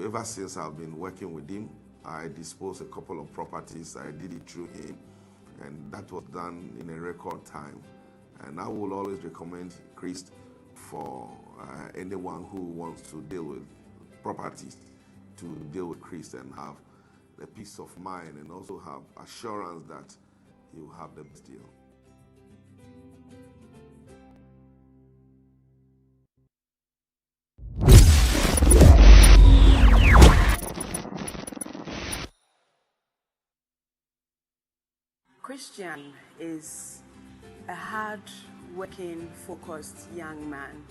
ever since I've been working with him, I disposed a couple of properties. I did it through him, and that was done in a record time. And I will always recommend Chris for anyone who wants to deal with properties, to deal with Chris and have the peace of mind and also have assurance that he will have the best deal. Christian is a hard-working, focused young man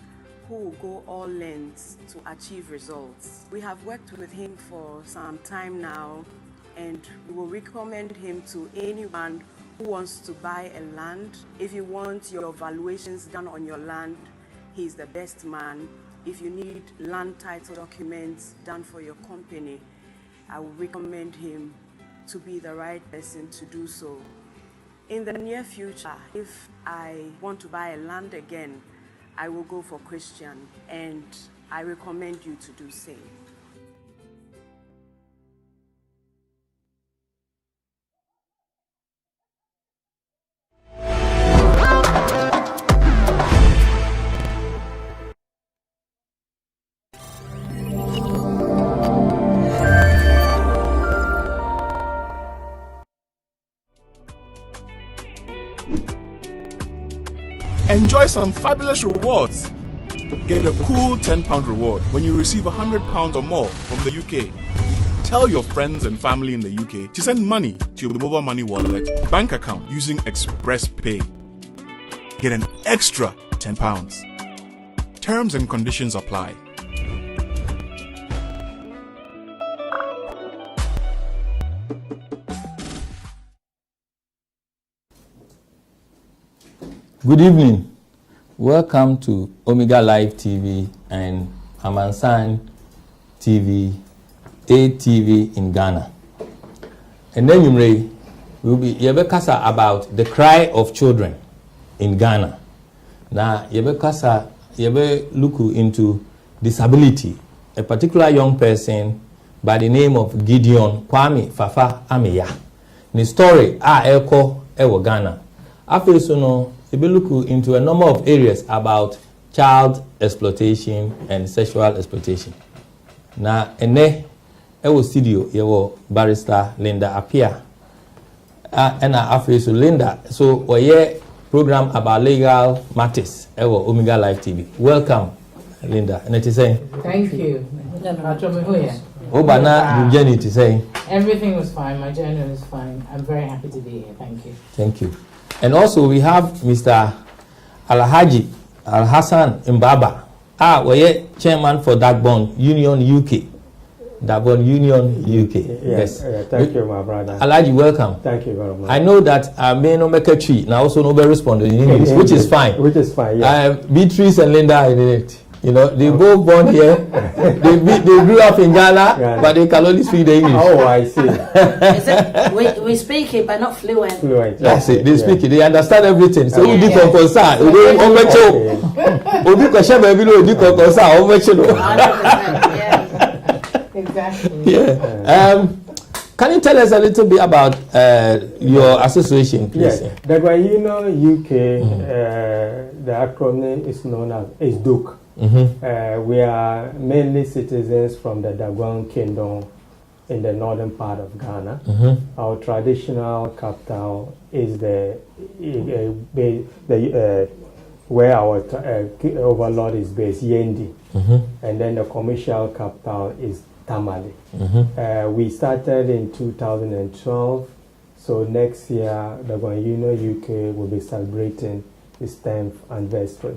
who will go all lengths to achieve results. We have worked with him for some time now, and we will recommend him to anyone who wants to buy a land. If you want your valuations done on your land, he's the best man. If you need land title documents done for your company, I will recommend him to be the right person to do so. In the near future, if I want to buy a land again, I will go for Christian, and I recommend you to do same. Enjoy some fabulous rewards. Get a cool £10 reward when you receive £100 or more from the UK. Tell your friends and family in the UK to send money to your mobile money wallet bank account using Express Pay. Get an extra £10. Terms and conditions apply. Good evening. Welcome to Omega Live TV and Amansan TV, ATV in Ghana. And then we'll be yebekasa about the cry of children in Ghana. Now yebekasa look into disability. A particular young person by the name of Gideon Kwame Fafa Ameya. The story eko ewo Ghana. After so we look into a number of areas about child exploitation and sexual exploitation. Now, in our studio, you barrister Linda Apia. And after so Linda, so we program about legal matters. Our Omega Live TV. Welcome, Linda. And it is saying. Thank you. Obana, your journey to say. Everything was fine. My journey was fine. I'm very happy to be here. Thank you. Thank you. And also we have Mr. Alhaji Al-Hassan Mbaba. We're chairman for Dagbon Union UK. Dagbon Union UK. Yes. Thank you, my brother. Alhaji, welcome. Thank you very much. I know that I may not make a tree. Now also nobody responded in English, which is fine. Which is fine, yeah. Beatrice and Linda are in it. You know, they both born here. They grew up in Ghana, but they can only speak the English. Oh, I see. We speak it, but not fluent. That's it. They speak it. They understand everything. So we do concern. Exactly. Yeah. Can you tell us a little bit about your association, please? Yes. The Guayino UK, the acronym is known as ISDUC. We are mainly citizens from the Dagbon Kingdom in the northern part of Ghana. Our traditional capital is where our overlord is based, Yendi. And then the commercial capital is Tamale. We started in 2012, so next year the Guayino UK will be celebrating its 10th anniversary.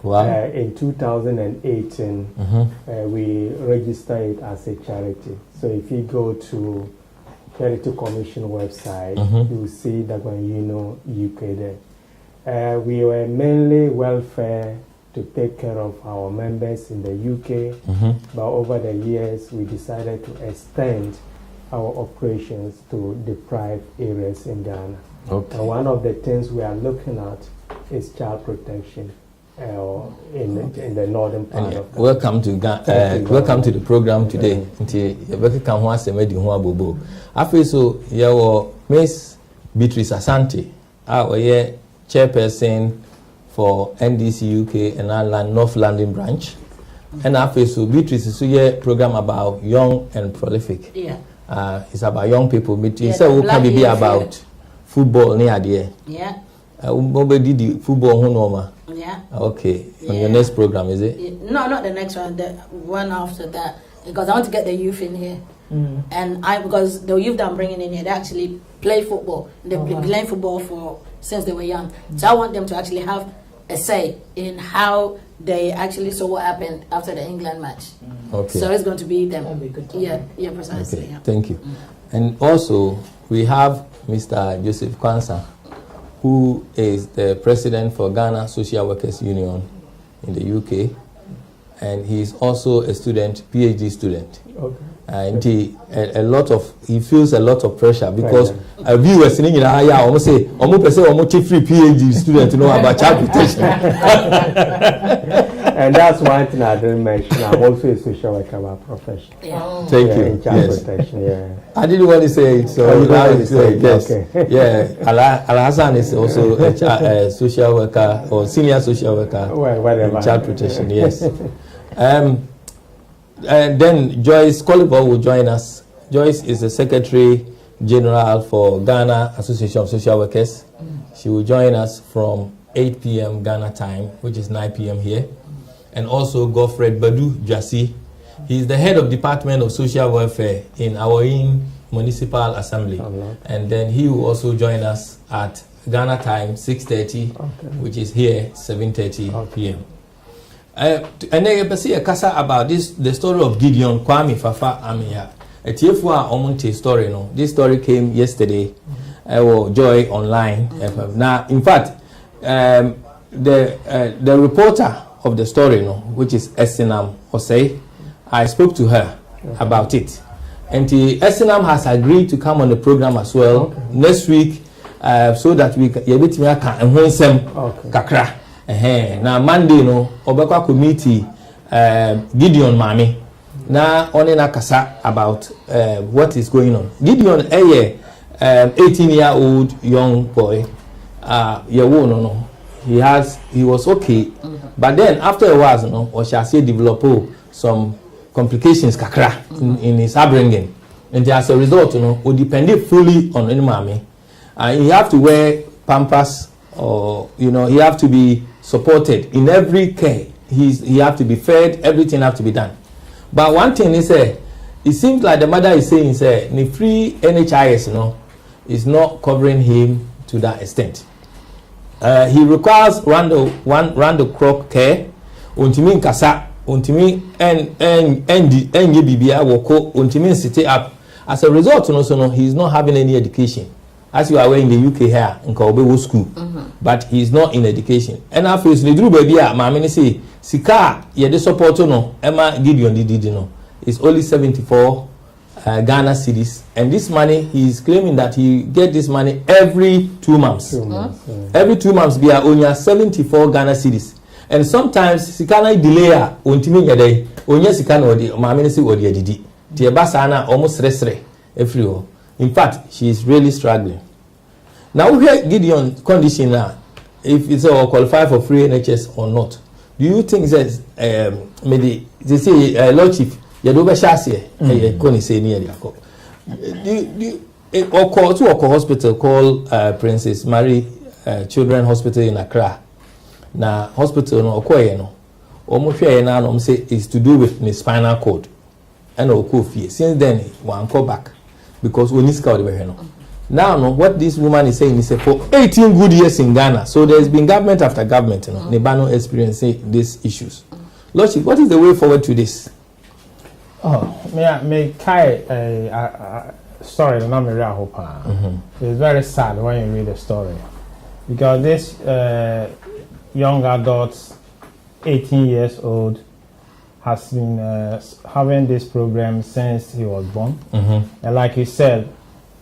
Wow. In 2018, we registered it as a charity. So if you go to Charity Commission website, you will see the Guayino UK there. We were mainly welfare to take care of our members in the UK, but over the years we decided to extend our operations to deprived areas in Ghana. Okay. And one of the things we are looking at is child protection. in the northern part of Ghana. Welcome to welcome to the program today. Nti yebeka kan ho asem di ho abobo. Afi so ye wo Miss Beatrice Asante, our chairperson for NDC UK and Ireland North London branch. And after so Beatrice is a program about young and prolific. Yeah. It's about young people. Beatrice so can be about football near there. Yeah. Nobody did football Honoma. Yeah. Okay. On your next program, is it? No, not the next one. The one after that, because I want to get the youth in here. And because the youth that I'm bringing in here, they actually play football. They've been playing football since they were young. So I want them to actually have a say in how they actually saw what happened after the England match. Okay. So it's going to be them. That'd be good. Yeah, precisely. Okay. Yeah. Thank you. And also we have Mr. Joseph Kwanzaa, who is the president for Ghana Social Workers Union in the UK, and he is also a student, PhD student. Okay. And he feels a lot of pressure because viewers in India almost say almost free PhD student to know about child protection. And that's one thing I didn't mention. I'm also a social worker by profession. Yeah. Thank you. In child protection, yeah. I didn't want to say it, so you now want you to say it. Yes. Okay. Yeah. Al Hassan is also a social worker or senior social worker Well, whatever. in child protection. Yes. And then Joyce Colliver will join us. Joyce is the Secretary General for Ghana Association of Social Workers. She will join us from 8 p.m. Ghana time, which is 9 p.m. here. And also Godfred Badu Jasi. He is the head of Department of Social Welfare in our Municipal Assembly. And then he will also join us at Ghana time, 6:30, which is here, 7:30 p.m. And then you see a kasa about the story of Gideon Kwame Fafa Amia. A TF1 Omonte story, no. This story came yesterday. Joy online. Now, in fact, the reporter of the story, no, which is Esinam Osei, I spoke to her about it, and Esinam has agreed to come on the program as well next week, so that we can kakra. Now Monday no obekwa committee Gideon Mami na one na kasa about what is going on. Gideon 18-year-old young boy, he was okay, but then after a while, or shall say, develop some complications kakra in his upbringing, and as a result, we depend fully on any mommy. He have to wear pampers, or he have to be supported in every care. He have to be fed. Everything have to be done. But one thing is, it seems like the mother is saying, the free NHIS, is not covering him to that extent. He requires round the clock care. Untimi nkasa, untimi en bibia woko, untimi sit up. As a result, he is not having any education. As you are aware in the UK here, in Kaobewo school, but he is not in education. And after he drew baby, my say, Sika, the support Emma Gideon did it's only 74 Ghana cedis, and this money he is claiming that he get this money every 2 months. Every 2 months, be only 74 Ghana cedis, and sometimes Sikana delay untimi yade onye Sikana odi maamini si odi adidi. Tie basana almost restre everywhere. In fact, she is really struggling. Now we hear Gideon's condition now, if it's qualified for free NHS or not. Do you think that maybe they say Lord Chief, you do be shasi koni say near yako. Do or call to a hospital called Princess Mary Children Hospital in Accra. Now hospital no okoye no. Omo hwe na no say is to do with the spinal cord. And okofie. Since then one call back because we need scout the no. Now, what this woman is saying is for 18 good years in Ghana, so there's been government after government, Nebano experiencing these issues. Lordship, what is the way forward to this? May Kai story, not it's very sad when you read the story, because this young adult, 18 years old, has been having this problem since he was born, and like you said,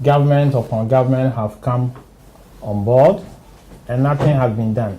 government upon government have come on board and nothing has been done.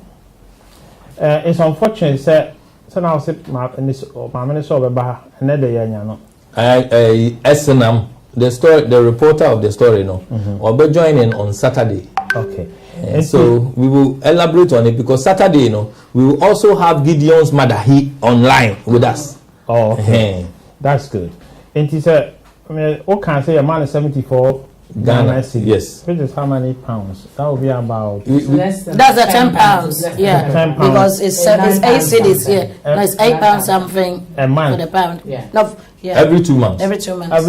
It's unfortunate, sir. So now, my minister of another year, no. SNM, the reporter of the story, no, will be joining on Saturday. Okay. And so we will elaborate on it because Saturday, we will also have Gideon's mother online with us. Oh, okay. That's good. And he said, what can I say? A man is 74 Ghana cedis. Yes. Which is how many pounds? That will be about. That's a 10 pounds. Yeah. 10 pounds. Because it's 8 cedis. Yeah. No, it's 8 pounds something a month for the pound. Yeah. No, yeah. Every 2 months. Every 2 months.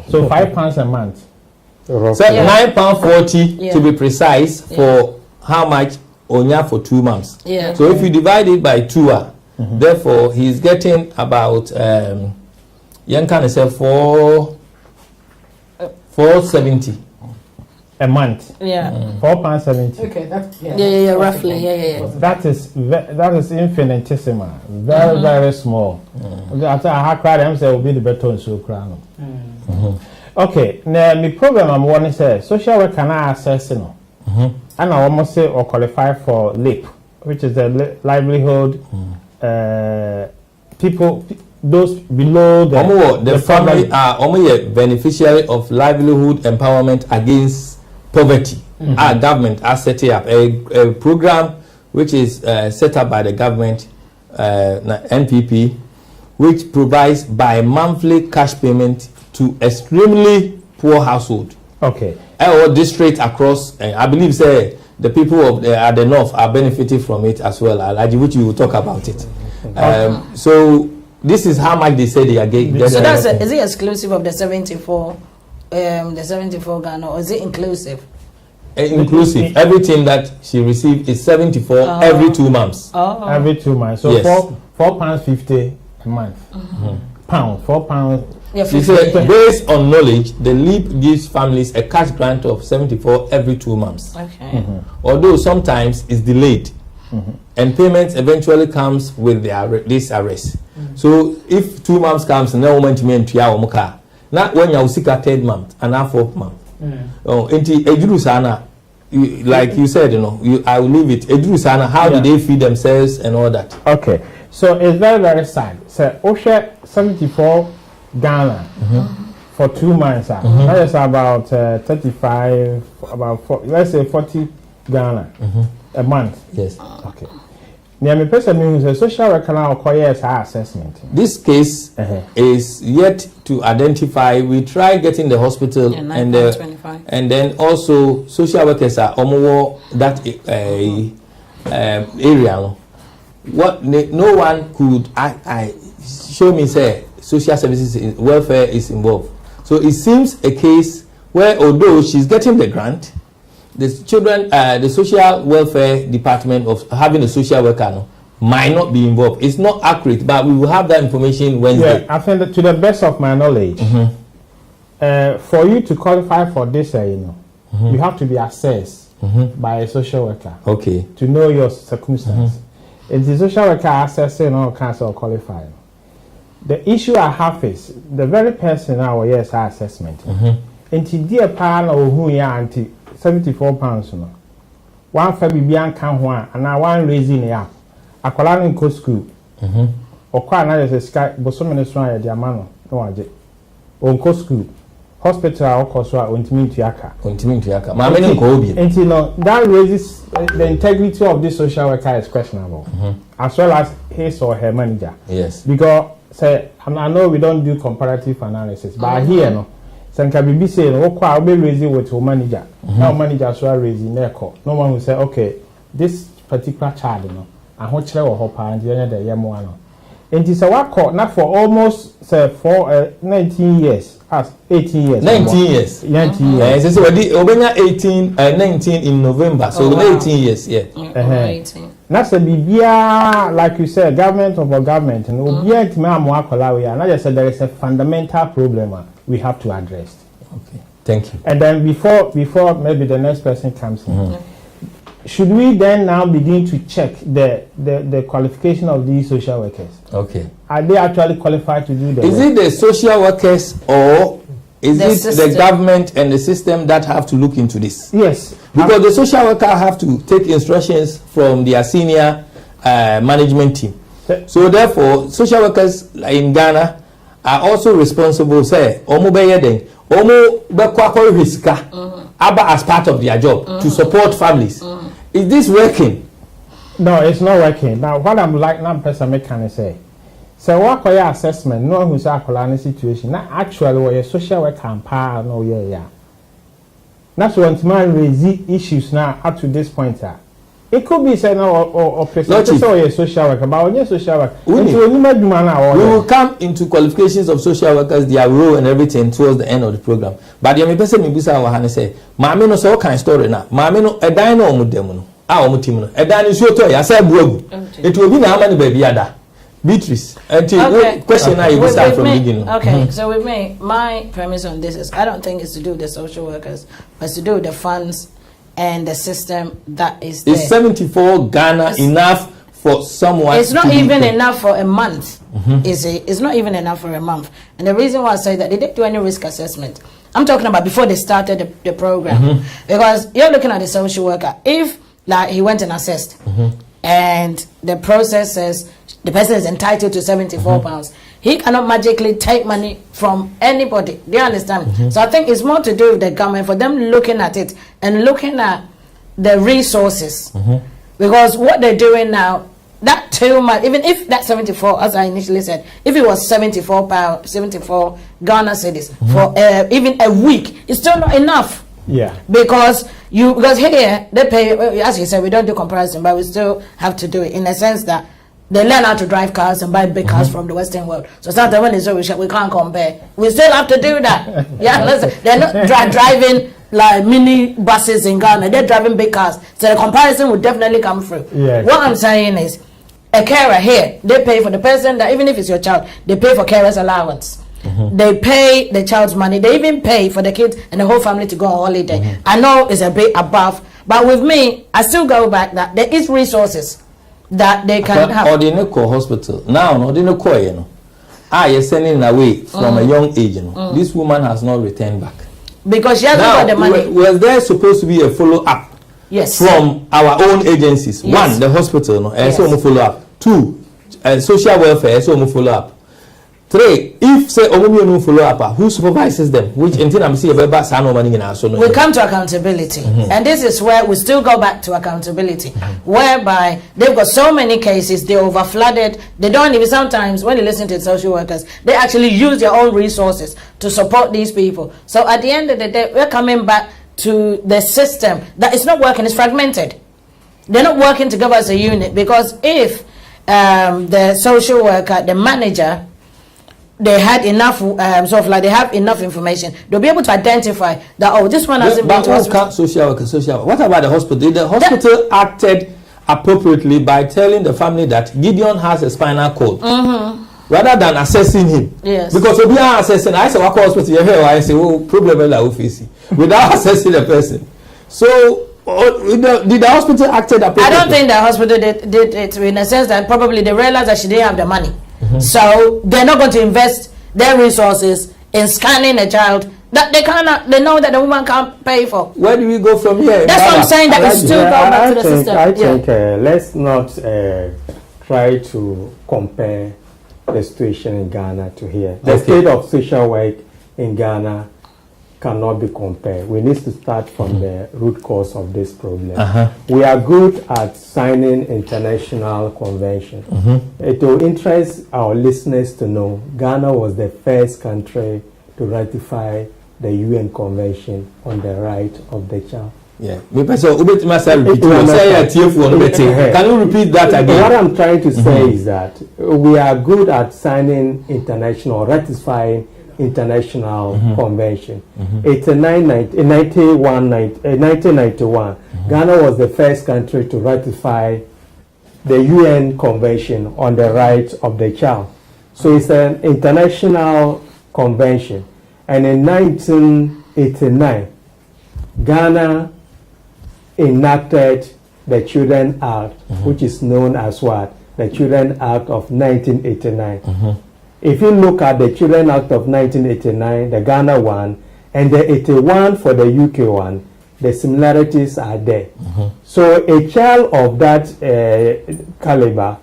So £5 a month. So £9.40 to be precise for how much Onya for 2 months. Yeah. So if you divide it by 2, therefore he's getting about Yankan is 470 a month. Yeah. £4.70. Okay, that's Yeah, roughly. Yeah. That is infinitesimal. Very, very small. After I cried, I'm saying will be the better on so crown. Okay, now the problem I'm wanting to say, social work can I access and I almost say or qualify for LIP, which is the livelihood people those below the family are only beneficiary of livelihood empowerment against poverty. Our government has set up a program which is set up by the government NPP, which provides bi-monthly cash payment to extremely poor household. Okay. Or district across, I believe say the people of at the north are benefiting from it as well, which you will talk about it. So this is how much they say they are getting. So is it exclusive of the 74 Ghana, or is it inclusive? Inclusive. Everything that she received is 74 every 2 months. Every 2 months. So yes. £4.50 a month. Pound, £4. Yeah, based on knowledge, the LEAP gives families a cash grant of 74 every 2 months. Okay. Although sometimes it's delayed, and payments eventually comes with this arrest. So if 2 months comes, no moment to me and car. Not when you seek a 3rd month and a 4th month. Like you said, I will leave it. Edrusana, how do they feed themselves and all that? Okay, so it's very, very sad. So OSHA 74 Ghana for 2 months. That is about 35, let's say 40 Ghana a month. Yes. Okay. Now, my person means a social worker now requires assessment. This case is yet to identify. We try getting the hospital and then also social workers are that area. What no one could show me say social services welfare is involved. So it seems a case where although she's getting the grant, the children, the social welfare department of having a social worker might not be involved. It's not accurate, but we will have that information Wednesday. Yeah, I think that to the best of my knowledge, for you to qualify for this, you have to be assessed by a social worker. Okay. To know your circumstances. It's the social worker assessing all kinds of qualifying. The issue I have is the very person our assessment. And dear pan or who ya anti £74 no. One for Bibian can one and I one raising the app. A colon in co school. Or quite another sky, but so many strong at the amano. No, I did. On co school. Hospital or Koswa, Untimin Tiaka. And you know, that raises the integrity of this social worker is questionable. As well as his or her manager. Yes. Because, say, I know we don't do comparative analysis, but here, no. Sanka Bibi say, I'll be raising with your manager. Now, manager so raising their call. No one will say, okay, this particular child, I want to or hopper and the other Yamuano. And it's a work call not for almost say 19 years, as 18 years. 19 years. 19 years. Yes, so Obenya 19 in November, so 18 years, yeah. 18. That's a Bibia, like you said, government over government, and Obia and I just said there is a fundamental problem we have to address. Okay, thank you. And then before maybe the next person comes in, should we then now begin to check the qualification of these social workers? Okay. Are they actually qualified to do that? Is it the social workers or is The it system. the government and the system that have to look into this? Yes. Because the social worker have to take instructions from their senior management team. So therefore, social workers in Ghana are also responsible. Say, omo beyeden, omo bekwako risika, aba as part of their job to support families. Is this working? No, it's not working. Now, what I'm like, now, person can say. So, what your assessment? No, who's a situation. Now, actually, what your social work campaign, no, yeah. That's what man raise issues now up to this point. It could be said or presented or social worker, but on your social work, we will come into qualifications of social workers, their role and everything towards the end of the program. But the person may be say, Mammy no so kind story now. Mammy no a dino mudemuno, our mutimino, a dino so toy, I said, it will be now money baby ada. Beatrice, question now you start from the beginning. Okay, so with me, my premise on this is I don't think it's to do with the social workers, but it's to do with the funds and the system that is there. Is 74 Ghana enough for someone? It's not even enough for a month. It's not even enough for a month. And the reason why I say that, they didn't do any risk assessment. I'm talking about before they started the program. Because you're looking at the social worker. If like he went and assessed and the process says the person is entitled to 74 pounds, he cannot magically take money from anybody. Do you understand? So I think it's more to do with the government, for them looking at it and looking at the resources. Because what they're doing now, that 2 months, even if that 74, as I initially said, if it was 74 pounds, 74 Ghana cedis for even a week, it's still not enough. Yeah. Because here they pay, as you said, we don't do comparison, but we still have to do it in a sense that they learn how to drive cars and buy big cars from the Western world. So sometimes when it's so we can't compare. We still have to do that. Yeah, listen, they're not driving like mini buses in Ghana. They're driving big cars. So the comparison would definitely come through. Yes. What I'm saying is, a carer here, they pay for the person that, even if it's your child, they pay for carer's allowance. They pay the child's money. They even pay for the kids and the whole family to go on holiday. I know it's a bit above, but with me, I still go back that there is resources that they can have. Ordinary hospital now, ordinary you know, you're sending away from a young age. You know, this woman has not returned back because she hasn't got the money. Was there supposed to be a follow up? Yes. From our own agencies. Yes. One, the hospital, no, yes. So follow up. Two, social welfare, so follow up. Three, if say no follow up, who supervises them? Which until I'm seeing about money in our so we come to accountability, and this is where we still go back to accountability, whereby they've got so many cases, they overflooded. They don't even, sometimes when you listen to the social workers, they actually use their own resources to support these people. So at the end of the day, we're coming back to the system that is not working. It's fragmented. They're not working together as a unit, because if the social worker, the manager, they had enough sort of like they have enough information, they'll be able to identify that, oh, this one hasn't been to hospital. Social worker. What about the hospital? The hospital acted appropriately by telling the family that Gideon has a spinal cord, rather than assessing him. Yes. Because if we are assessing, I say what hospital you here, I say, oh, problem like office, without assessing the person. So did the hospital acted appropriately? I don't think the hospital did it, in a sense that probably they realized that she didn't have the money. So they're not going to invest their resources in scanning a child that they cannot. They know that the woman can't pay for. Where do we go from here? That's what I'm saying. That is still going back to the system. I think let's not try to compare the situation in Ghana to here. The state of social work in Ghana cannot be compared. We need to start from the root cause of this problem. We are good at signing international convention. It will interest our listeners to know Ghana was the first country to ratify the UN Convention on the Right of the Child. Yeah. Can you repeat that again? What I'm trying to say is that we are good at signing international, ratifying international convention. In 1991, Ghana was the first country to ratify the UN Convention on the Rights of the Child. So it's an international convention. And in 1989, Ghana enacted the Children Act, which is known as what? The Children Act of 1989. If you look at the Children Act of 1989, the Ghana one, and the 81 for the UK one, the similarities are there. So a child of that caliber,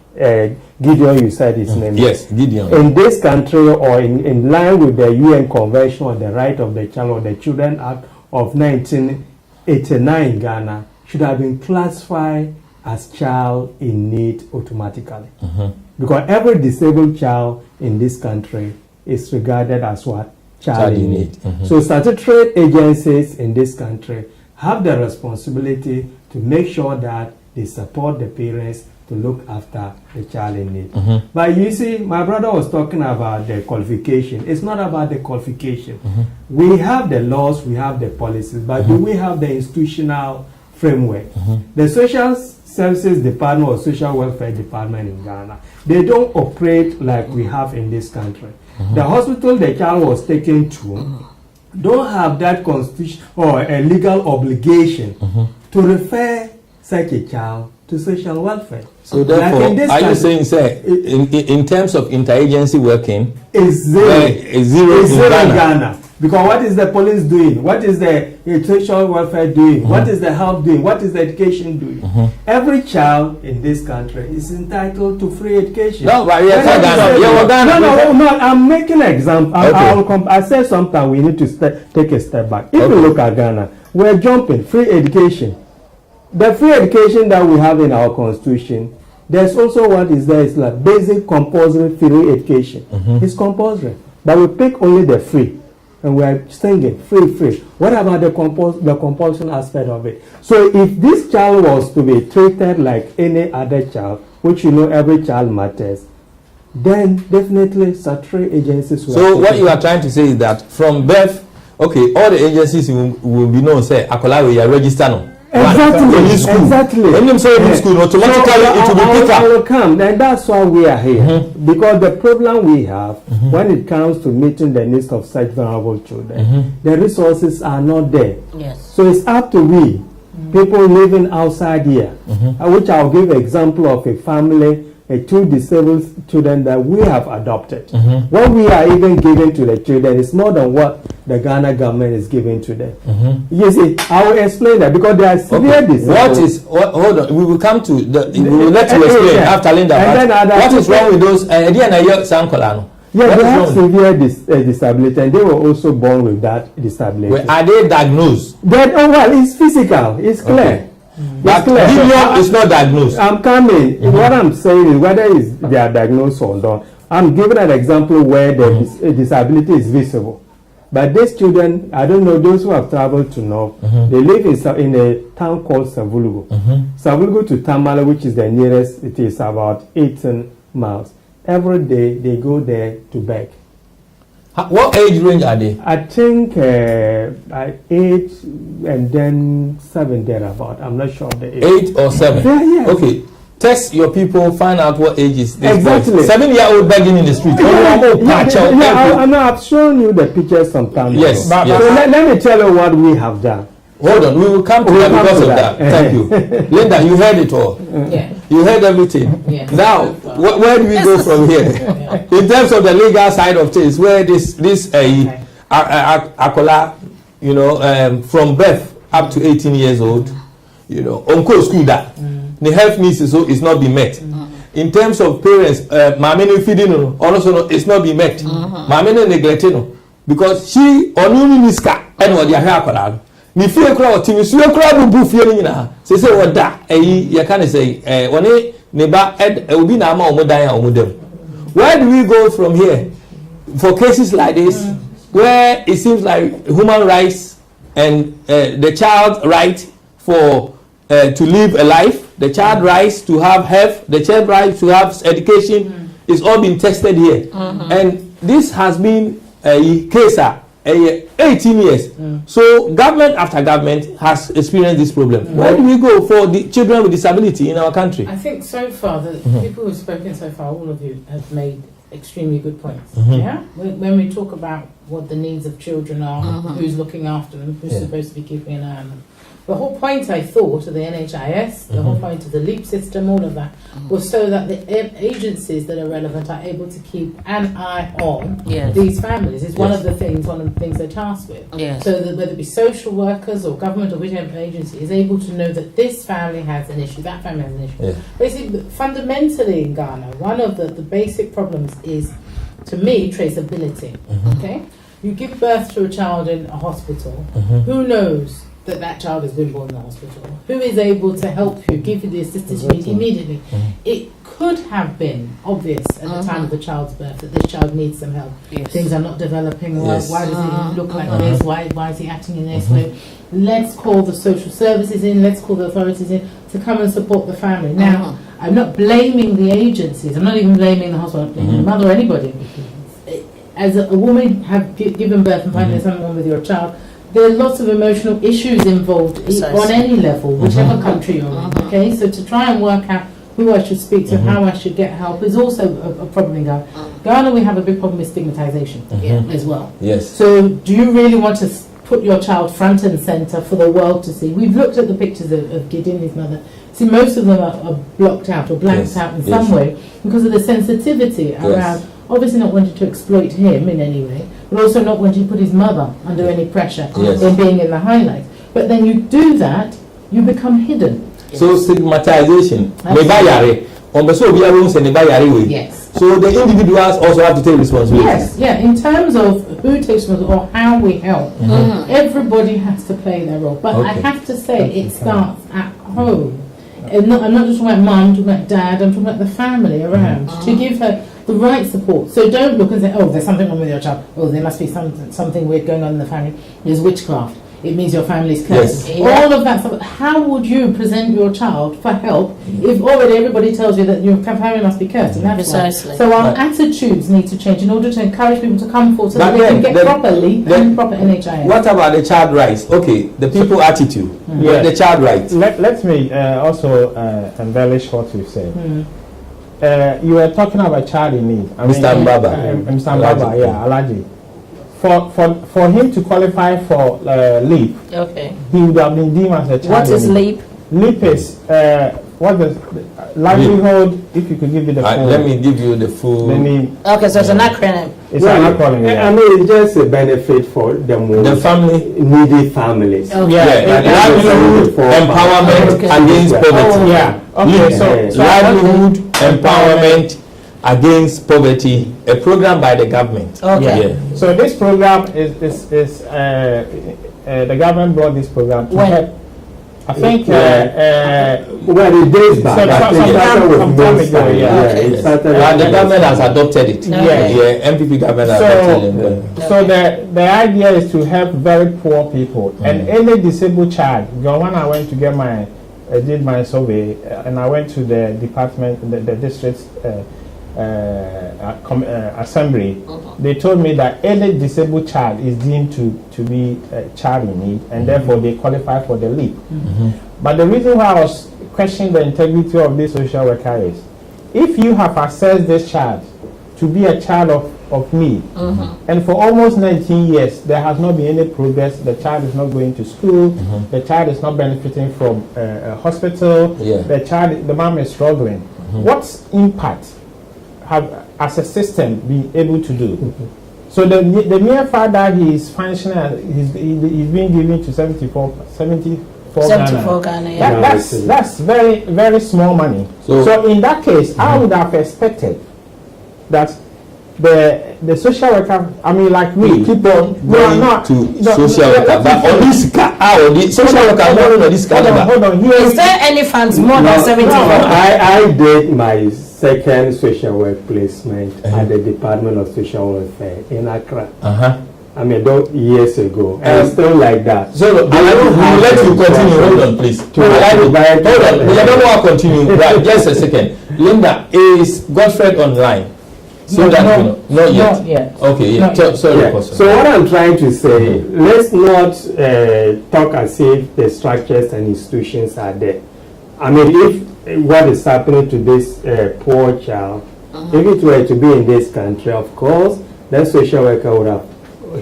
Gideon, you said his name. Yes, Gideon. In this country, or in line with the UN Convention on the Right of the Child, or the Children Act of 1989 in Ghana, should have been classified as child in need automatically. Because every disabled child in this country is regarded as what? Child in need. So statutory agencies in this country have the responsibility to make sure that they support the parents to look after the child in need. But you see, my brother was talking about the qualification. It's not about the qualification. We have the laws, we have the policies, but do we have the institutional framework? The Social Services Department or Social Welfare Department in Ghana, they don't operate like we have in this country. The hospital the child was taken to don't have that constitution or a legal obligation to refer such a child to social welfare. So therefore, are you saying, sir, in terms of interagency working, is zero in Ghana? Because what is the police doing? What is the social welfare doing? What is the health doing? What is the education doing? Every child in this country is entitled to free education. No, but Ghana. No, I'm making an example. I said something. We need to take a step back. If you look at Ghana, we're jumping free education. The free education that we have in our constitution, there's also what is there is like basic compulsory free education. It's compulsory, but we pick only the free. And we are singing free. What about the compulsion aspect of it? So if this child was to be treated like any other child, which you know every child matters, then definitely statutory agencies will. So what you are trying to say is that from birth, okay, all the agencies will be known, say, Akola, we are registered. Exactly. When you say school, automatically it will be picked up. I will come, and that's why we are here. Because the problem we have when it comes to meeting the needs of such vulnerable children, the resources are not there. Yes. So it's up to we, people living outside here, which I'll give an example of a family, two disabled children that we have adopted. What we are even giving to the children is more than what the Ghana government is giving to them. You see, I will explain that because they are severe disabled. Hold on, we will come to we will let you explain after Linda. What is wrong with those? Yeah, they have severe disability, and they were also born with that disability. Well, are they diagnosed? It's physical, it's clear. Okay. But Gideon is not diagnosed. I'm coming. What I'm saying is whether they are diagnosed or not. I'm giving an example where the disability is visible. But these children, I don't know, those who have traveled to North, they live in a town called Savulugu. Savulugu to Tamale, which is the nearest, it is about 18 miles. Every day they go there to beg. What age range are they? I think 8 and then 7 thereabout. I'm not sure of the age. 8 or 7? Yeah. Okay. Test your people, find out what age is this. Exactly. 7-year-old begging in the street. I've shown you the pictures sometime. Yes. So let me tell you what we have done. Hold on, we will come to that because of that. Thank you. Linda, you heard it all. Yeah. You heard everything. Yeah. Now, where do we go from here? In terms of the legal side of things, where this Akola, from birth up to 18 years old, onko school that the health needs is not being met. In terms of parents, mamene feeding also it's not being met. Mamene neglecting because she only niska and what ya Akola. Ni fie kura otimi suye kura bubu fie ni nyina se woda ya kan say woni ne ba obi na ama omodan a omodam. Where do we go from here for cases like this where it seems like human rights and the child right for to live a life, the child rights to have health, the child right to have education is all being tested here. And this has been a case 18 years. So government after government has experienced this problem. Where do we go for the children with disability in our country? I think so far, the people who've spoken so far, all of you have made extremely good points. Yeah? When we talk about what the needs of children are, who's looking after them, who's supposed to be keeping an eye on them, the whole point, I thought, of the NHIS, the whole point of the LEAP system, all of that, was so that the agencies that are relevant are able to keep an eye on these families. It's one of the things they're tasked with. Yes. So that whether it be social workers or government or whichever agency is able to know that this family has an issue, that family has an issue. Yeah. Basically, fundamentally in Ghana, one of the basic problems is, to me, traceability. Okay? You give birth to a child in a hospital, who knows that child has been born in the hospital? Who is able to help you, give you the assistance you need immediately? It could have been obvious at the time of the child's birth that this child needs some help. Things are not developing well. Why does it look like this? Why is he acting in this way? Let's call the social services in, let's call the authorities in to come and support the family. Now, I'm not blaming the agencies, I'm not even blaming the hospital, I'm blaming the mother or anybody. As a woman have given birth and finding something wrong with your child, there are lots of emotional issues involved on any level, whichever country you're in. Okay, so to try and work out who I should speak to, how I should get help, is also a problem in Ghana. Ghana, we have a big problem with stigmatization as well. Yes. So, do you really want to put your child front and center for the world to see? We've looked at the pictures of Gideon, his mother. See, most of them are blocked out or blanked out in some way because of the sensitivity around. Obviously not wanting to exploit him in any way, but also not wanting to put his mother under any pressure in being in the highlight. But then you do that, you become hidden. So stigmatization. Yes. So the individuals also have to take responsibility. Yes, yeah. In terms of who takes responsibility or how we help, everybody has to play their role. But I have to say, it starts at home. I'm not just talking about mum, I'm talking about dad, I'm talking about the family around to give her the right support. So don't look and say, oh, there's something wrong with your child. Oh, there must be something weird going on in the family. There's witchcraft. It means your family's cursed. All of that stuff. How would you present your child for help if already everybody tells you that your family must be cursed? And that's Precisely. So our attitudes need to change in order to encourage people to come forward so that they can get proper NHIS. What about the child rights? Okay, the people attitude. The child rights. Let me also embellish what you said. You were talking about child in need. Mr. Mbaba. Mr. Mbaba, Alaji. For him to qualify for LEAP, he would have been deemed as a child. What is LEAP? LEAP is what the livelihood. If you could give me the full. Let me give you the full. Okay, so it's an acronym. It's an acronym. I mean, it's just a benefit for the family needy families. Livelihood empowerment against poverty. Okay, so livelihood empowerment against poverty, a program by the government. So this program is the government brought this program to help. I think well, it days back. The government has adopted it. MPP government has adopted it. So the idea is to help very poor people and any disabled child. When I went to get I did my survey and I went to the department, the district assembly. They told me that any disabled child is deemed to be a child in need, and therefore they qualify for the LEAP. But the reason why I was questioning the integrity of this social worker is, if you have assessed this child to be a child of need, and for almost 19 years there has not been any progress, the child is not going to school, the child is not benefiting from a hospital, the mom is struggling. What impact have as a system been able to do? So the mere fact that he is functioning, he's being given to 74 Ghana. That's very, very small money. So in that case, I would have expected that the social worker, I mean, like we keep on going to social worker, but on this the social worker on this hold on. Is there any funds more than 74? I did my second social work placement at the Department of Social Welfare in Accra. I mean, years ago, and still like that. So, I will let you continue. Hold on, please. Hold on. I don't want to continue. Right, just a second. Linda, is Godfred online? So not yet. Okay, sorry. So what I'm trying to say, let's not talk as if the structures and institutions are there. I mean, if what is happening to this poor child, if it were to be in this country, of course, that social worker would have,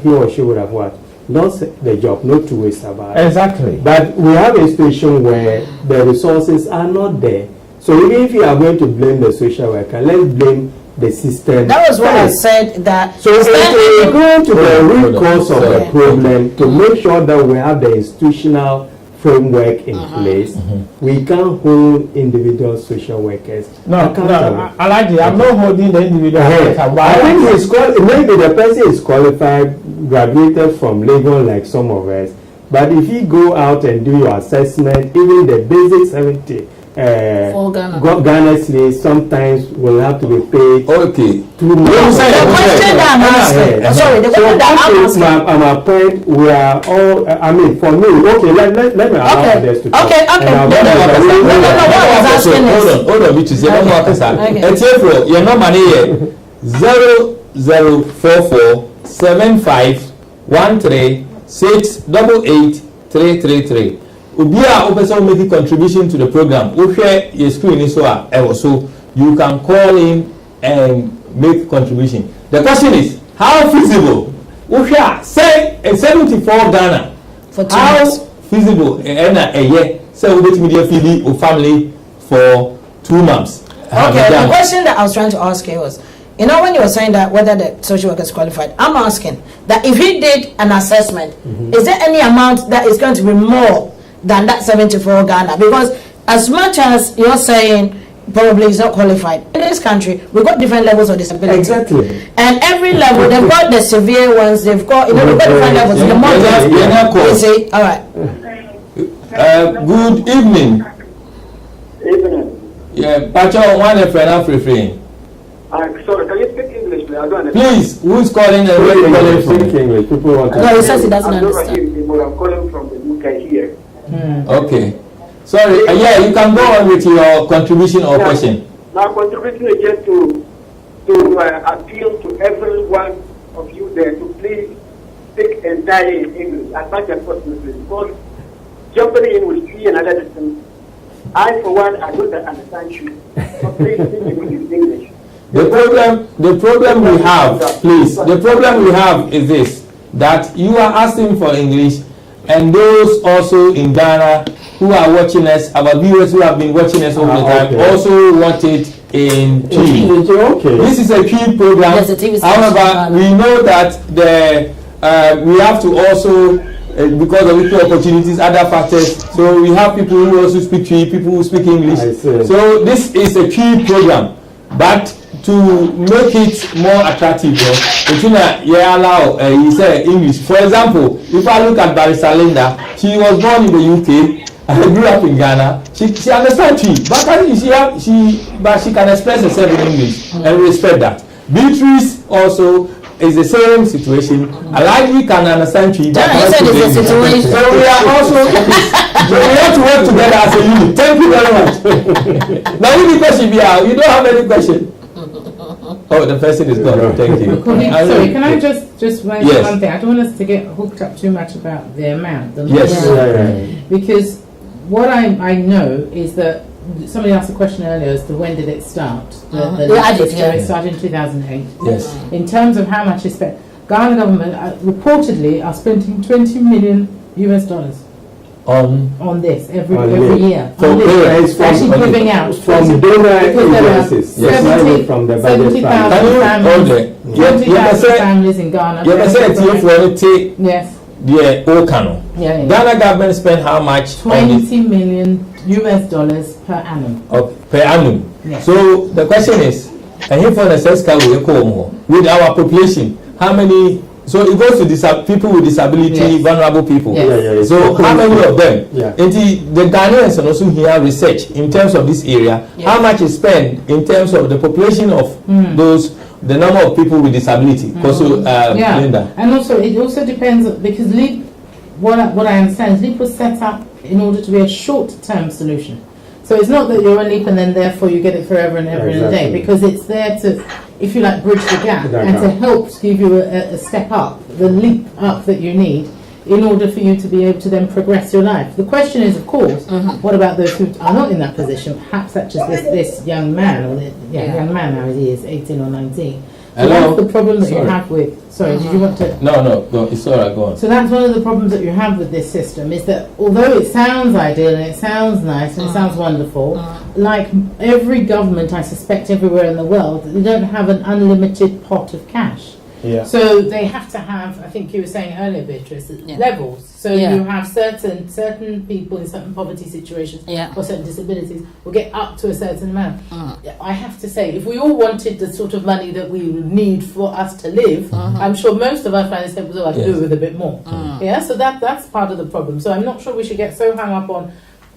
he or she would have what? lost the job. No two ways about it. Exactly. But we have a situation where the resources are not there. So even if you are going to blame the social worker, let's blame the system. That was what I said. That so it's going to the root cause of the Yeah. problem to make sure that we have the institutional framework in place. We can't hold individual social workers accountable. Alaji, I'm not holding the individual accountable. I think maybe the person is qualified, graduated from Lagos like some of us, but if you go out and do your assessment, even the basic 70 For Ghana. Ghana slaves sometimes will have to be paid. Okay. The question that I'm asking. Sorry, the question that I'm asking. I'm a point. We are all. I mean, for me, okay. Let me allow others to talk. Okay. Hold on, which is your number. It's here for your number here 00447513688833. Ubia Opeson make a contribution to the program. We share your screen so you can call in and make contribution. The question is, how feasible? We share say 74 Ghana. For 2 how months. feasible a year? Say we get media feed or family for 2 months. Okay, the question that I was trying to ask you was, you know, when you were saying that whether the social worker is qualified, I'm asking that if he did an assessment, is there any amount that is going to be more than that 74 Ghana? Because as much as you're saying probably is not qualified, in this country we've got different levels of disability. Exactly. And every level, they've got the severe ones, they've got, you know, they've got different levels. The moderate, you see, all right. Good evening. Evening. Yeah, Pacho, one friend I'm free. Sorry, can you speak English, please? I don't understand. Please, who's calling and where you calling from? English. People want to. No, he says he doesn't I'm not understand. here, but I'm calling from the UK here. Okay. Sorry, yeah, you can go on with your contribution or question. Now, contribution is just to appeal to every one of you there to please speak entirely in English as much as possible, please. Because jumping in with three and other distance, I, for one, I don't understand you. So please speak in English. The problem we have, please, the problem we have is this, that you are asking for English, and those also in Ghana who are watching us, our viewers who have been watching us over the time, also want it in Twi. Okay. This is a Twi program. Yes, the TV However, we know that we have to also, because of equal opportunities, other factors, so we have people who also speak Twi, people who speak English. So this is a Twi program, but to make it more attractive, you say English. For example, if I look at Barrister Linda, she was born in the UK. I grew up in Ghana. She understands Twi, but she can express herself in English, and we respect that. Beatrice also is the same situation. Alagi can understand Twi, but you said it's a situation. So we are also so we have to work together as a unit. Thank you very much. Now, any question you don't have any question? Oh, the person is gone. Thank you. Sorry, can I just mention Yes. one thing? I don't want us to get hooked up too much about the amount. Yes. Because what I know is that somebody asked a question earlier as to when did it start? It started in 2008. Yes. In terms of how much is spent, Ghana government reportedly are spending $20 million on this every year. From actually giving out from donor agencies, from the budget 70,000 families in Ghana. Yes. The Okano. Ghana government spend how much? $20 million per annum. Per annum. Yeah. So the question is, with our population, how many? So it goes to people with disability, vulnerable people. So how many of them? The Ghanaians also hear research in terms of this area. How much is spent in terms of the population of the number of people with disability? Linda. And also it also depends, because LEAP, what I understand is LEAP was set up in order to be a short-term solution. So it's not that you're on LEAP and then therefore you get it forever and ever and a day, because it's there to, if you like, bridge the gap and to help give you a step up, the leap up that you need in order for you to be able to then progress your life. The question is, of course, what about those who are not in that position, perhaps such as this young man, young man now he is 18 or 19, that's the problem that you have with. Sorry, did you want to? No, go. It's all right. Go on. So that's one of the problems that you have with this system is that although it sounds ideal and it sounds nice and it sounds wonderful, like every government, I suspect everywhere in the world, they don't have an unlimited pot of cash. Yeah. So they have to have, I think you were saying earlier, Beatrice, levels. So you have certain people in certain poverty situations or certain disabilities will get up to a certain amount. I have to say, if we all wanted the sort of money that we would need for us to live, I'm sure most of us find it I could do with a bit more. Yeah, so that's part of the problem. So I'm not sure we should get so hung up on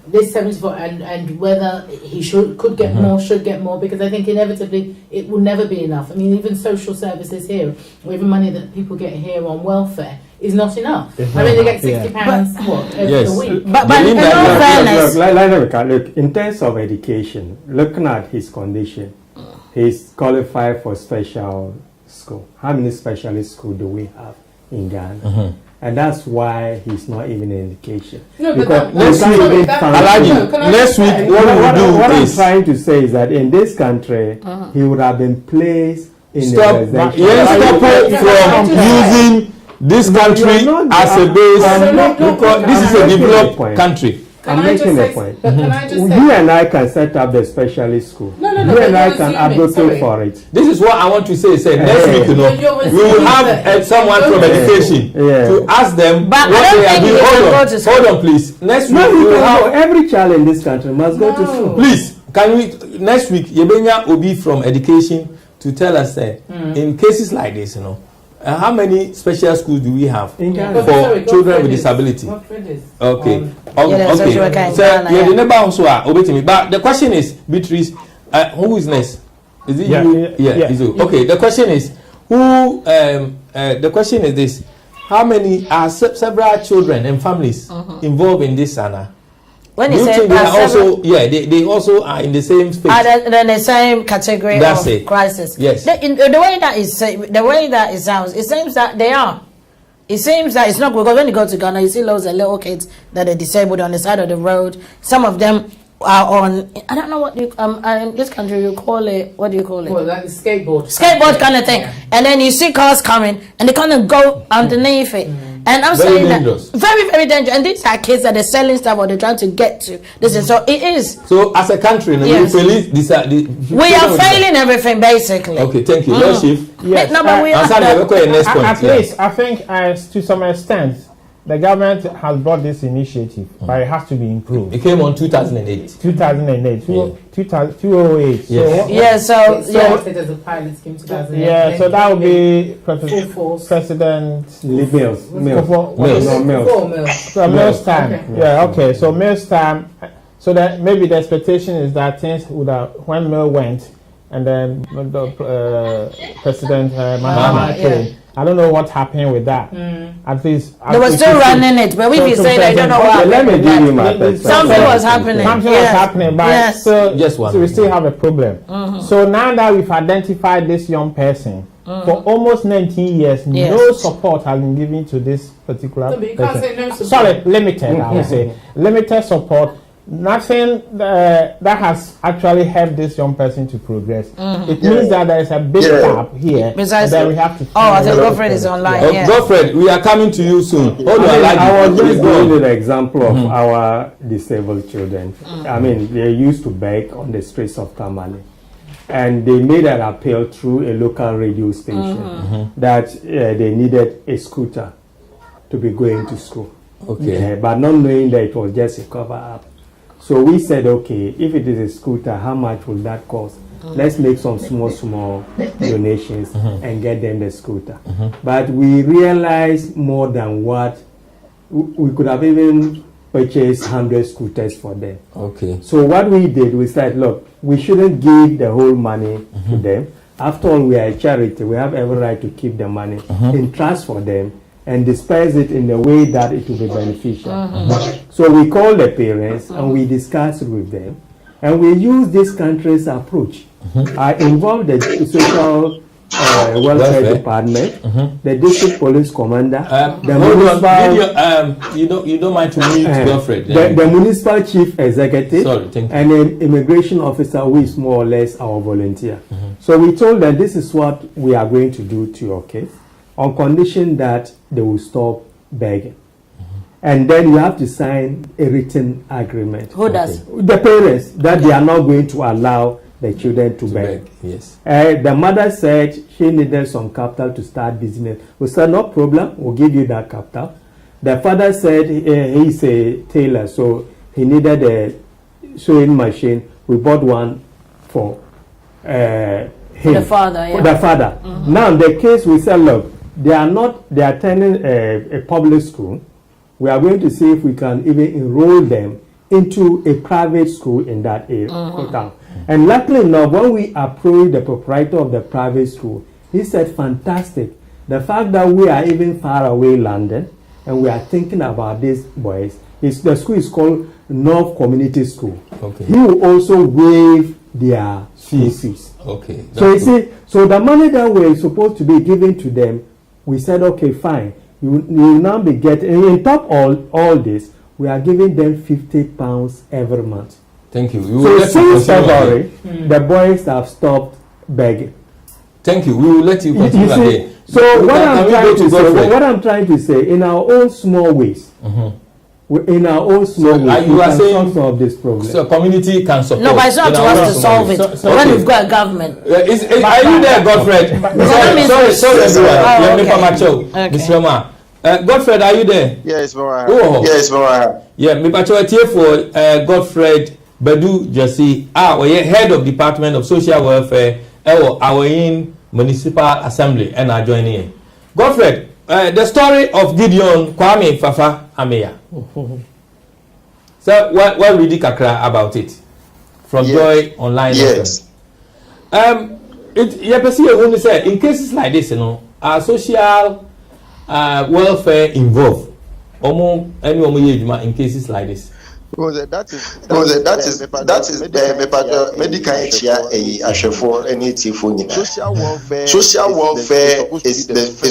this 74 and whether he could get more, should get more, because I think inevitably it will never be enough. I mean, even social services here, or even money that people get here on welfare, is not enough. I mean, they get £60 every week. But in all fairness, look, in terms of education, looking at his condition, he's qualified for special school. How many specialist schools do we have in Ghana? And that's why he's not even in education. No, because next week, what I'm trying to say is that in this country, he would have been placed in stop from using this country as a base, because this is a developed country. I'm making a point. You and I can set up the specialist school. You and I can advocate for it. This is what I want to say. Next week, we will have someone from education to ask them what they are doing. Hold on, please. Next week, we will have every child in this country must go to school. Please, can we next week? Yebenya Obi from education to tell us in cases like this, how many special schools do we have for children with disability? Okay. So the neighbor also are obeying. But the question is, Beatrice, who is next? Is it you? Yeah. Okay. The question is, who? The question is this: how many are several children and families involved in this, Anna? When do you think they are also they also are in the same space? They're in the same category of crisis. Yes. The way that it sounds, it seems that they are. It seems that it's not good, because when you go to Ghana, you see loads of little kids that are disabled on the side of the road. Some of them are on, I don't know what you in this country you call it. What do you call it? Well, like the skateboard kind of thing. Yeah. And then you see cars coming and they kind of go underneath it. And I'm saying dangerous. That very, very dangerous. And these are kids that are selling stuff or they're trying to get to. This is so it is. So as a country, we are failing everything basically. Okay, thank you. Yes, Chief. Yes. No, but we are at least I think to some extent the government has brought this initiative, but it has to be improved. It came on 2008. 2008. 2008. Yes. So there's a pilot scheme 2008. Yeah, so that would be President Mills time. Okay. Yeah, okay. So Mills time. So that maybe the expectation is that things would have, when Mill went, and then President Mahama came. I don't know what happened with that. At least they were still running it, but we say they don't know what happened. Something was happening. But so we still have a problem. So now that we've identified this young person, for almost 19 years, no support has been given to this particular person. You can't say no support. Sorry, limited. I would say limited support. Nothing that has actually helped this young person to progress. It means that there is a big gap here. Precisely. That we have to. I think Godfred is online. Godfred, we are coming to you soon. I was just going to the example of our disabled children. I mean, they used to beg on the streets of Tamale. And they made an appeal through a local radio station that they needed a scooter to be going to school. Okay. But not knowing that it was just a cover-up. So we said, okay, if it is a scooter, how much will that cost? Let's make some small donations and get them the scooter. But we realized more than what we could have even purchased 100 scooters for them. Okay. So what we did, we said, look, we shouldn't give the whole money to them. After all, we are a charity. We have every right to keep the money in trust for them and disperse it in a way that it will be beneficial. So we called the parents and we discussed with them, and we used this country's approach. I involved the social welfare department, the district police commander, the municipal. You don't mind to meet Godfred. The municipal chief executive, and an immigration officer who is more or less our volunteer. So we told them this is what we are going to do to your case, on condition that they will stop begging. And then you have to sign a written agreement. Who does? The parents, that they are not going to allow the children to beg. Yes. The mother said she needed some capital to start business. We said, no problem, we'll give you that capital. The father said he's a tailor, so he needed a sewing machine. We bought one for him. For the father, yeah. For the father. Now, the case, we said, look, they are attending a public school. We are going to see if we can even enroll them into a private school in that area. And luckily enough, when we approached the proprietor of the private school, he said, fantastic. The fact that we are even far away London and we are thinking about these boys, the school is called North Community School. Okay. He will also waive their school fees. Okay. So you see, so the money that we're supposed to be given to them, we said, okay, fine. You will now be getting, and on top of all this, we are giving them £50 every month. Thank you. So since February, the boys have stopped begging. Thank you. We will let you continue again. So what I'm trying to say, in our own small ways, in our own small ways, you are saying solve this problem. So community can support. No, but it's not to us to solve it. When we've got a government. Are you there, Godfred? Sorry, Mr. Omar. Godfred, are you there? Yes, Mara. Oh. Yes, Mara. Yeah, me pacho here for Godfred Badu Jesse. We are head of Department of Social Welfare. Our in Municipal Assembly and are joining in. Godfred, the story of Gideon Kwame Fafa Ameya. So, what we did about it from Joy Online? Yes. Only said in cases like this, our social welfare involved. In cases like this. That is medical social welfare is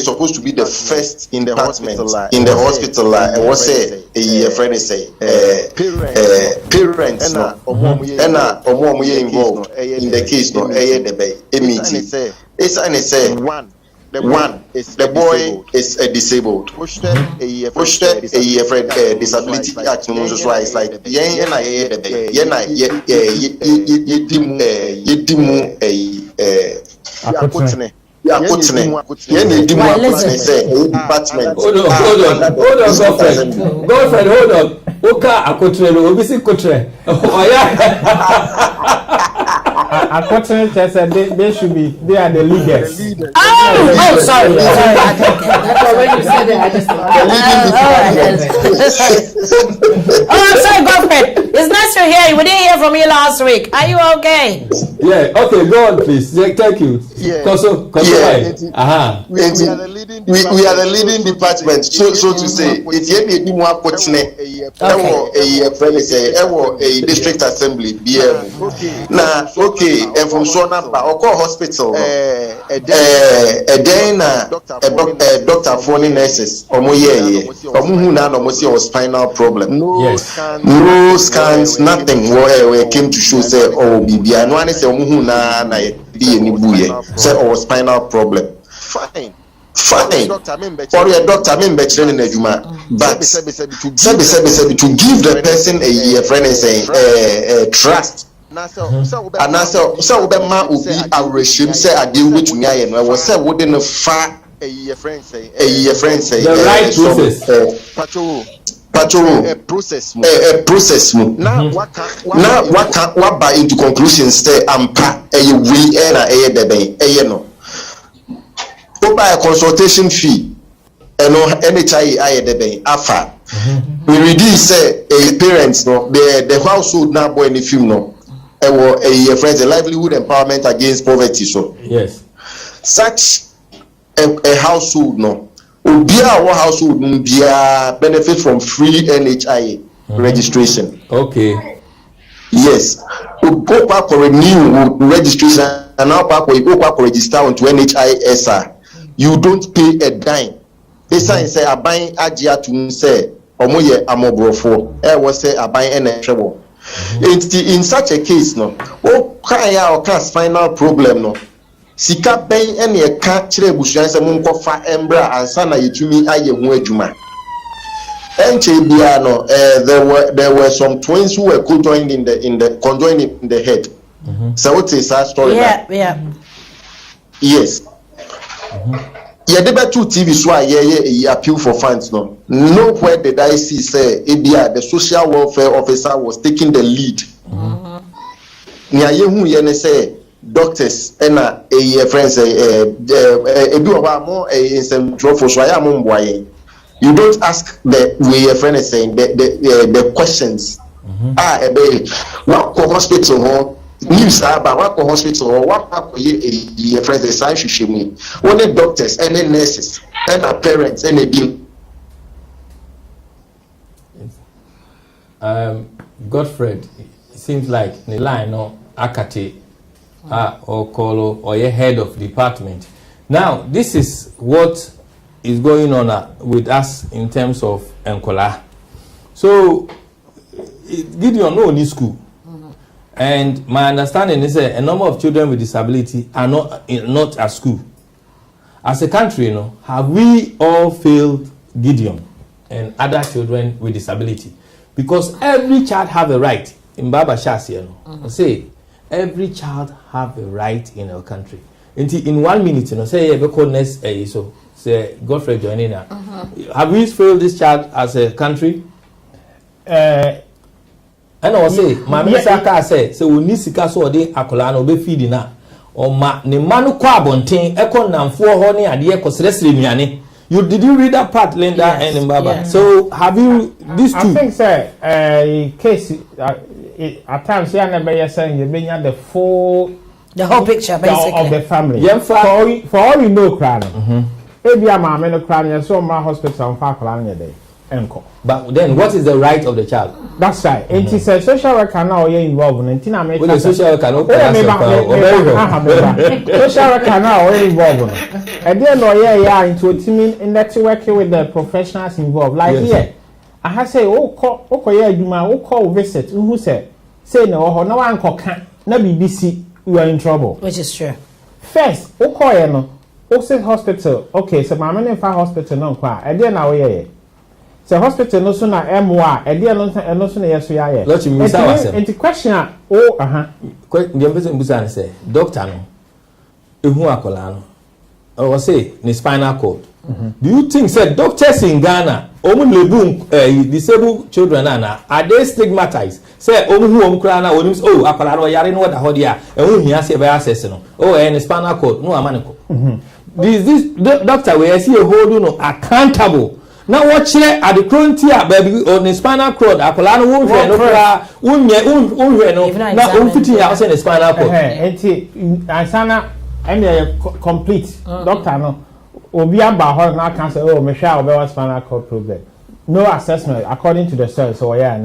supposed to be the first in the hospital. In the hospital, and what say a friend say parents involved in the case no One, the boy is disabled. Pushed a friend disability act no so it's like Godfred, hold on. Oka akotrelo, obisi kotre. Unfortunately, they should be. They are the leaders. Oh, sorry. When you said it, I just thought. I'm sorry, Godfred. It's nice to hear you. We didn't hear from you last week. Are you okay? Yeah. Okay. Go on, please. Thank you. Yeah. We are the leading department. So to say, it's a district assembly. Now, okay, and from Sona, Oko Hospital, doctor for nurses, or spinal problem. No scans, nothing. We came to show say, oh, Bibi, and one is say, or spinal problem. Fine. Or your doctor, training a juma, but to give the person a friend and say trust. And so the man will be a regime say I deal with me and I was said wouldn't far a friend say the right process. A process. Now what by into conclusions say ampa a we and a baby no. By a consultation fee and no NHI afa. We reduce say a parents no the household now boy in the film no. A friends a livelihood empowerment against poverty so yes such a household no our household benefit from free NHI registration. Okay. Yes. Go back for a new registration and now back for go back for register onto NHISR. You don't pay a dime. This sign say a buying Ajia to say Omoye Amobrofo. Was say a buying any trouble. In such a case, no, kaya or class final problem, no. Sika buying any a catcher bushans and munkofa embra and sana yitumi aye huejuma. There were some twins who were conjoined in the head. So what's a sad story? Yeah. Yes. Yeah, there were 2 TV so I appeal for funds. No, nowhere did I see say the social welfare officer was taking the lead. Nia yehu yene say doctors and a friends in some trophy so I am boy. You don't ask the way your friend is saying the questions. What hospital news about what hospital or what your friends is I should show me. Only doctors and then nurses and our parents and Godfred, it seems like Nilai Akate or Kolo or your head of department. Now, this is what is going on with us in terms of Enkola. So, Gideon no in school. And my understanding is that a number of children with disability are not at school. As a country, have we all failed Gideon and other children with disability? Because every child have a right. In Baba Shas, say every child have a right in our country. In 1 minute, say so. Say Godfrey joining now. Have we failed this child as a country? And I say, my Mr. say we need to so de akola no be feed na. O ma ne manu kwa bonten ekon namfo ho ne ade ekosresre nuane. Did you read that part, Linda and Mbaba? Yeah. So have you these two? I think sir, case at times you never saying you bring the whole picture basically of the family. Yeah, for all you know, Crown. Maybe I'm a man of Crown, so my hospital on Falkland day. But then, what is the right of the child? That's right. It is a social worker now involved in Tina make a social worker. Social worker now involved. And then, into a team in that working with the professionals involved. Like here, I have say, call visit. Who said, say no, no one can, no BBC, you are in trouble. Which is true. First, Oxford Hospital. Okay, so my man hospital no qua. And then now, the hospital no sooner MWA, and dear no sooner yes, we are. Let you miss our question. The person Busan say, Doctor, no, who are Colano, or say, the spinal cord. Do you think, said doctors in Ghana, disabled children, are they stigmatized? Say, who crana, oh, Apollo, Yarin, what a hodia, and whom he has a access, oh, and spinal cord, no, Amanico. This doctor, where I see a whole accountable. Now watch here at the frontier, baby, on the spinal cord. Apollo won't the spinal cord. And complete doctor no. Obi about now can say, oh, Michelle, about spinal cord problem. No assessment according to the service. So I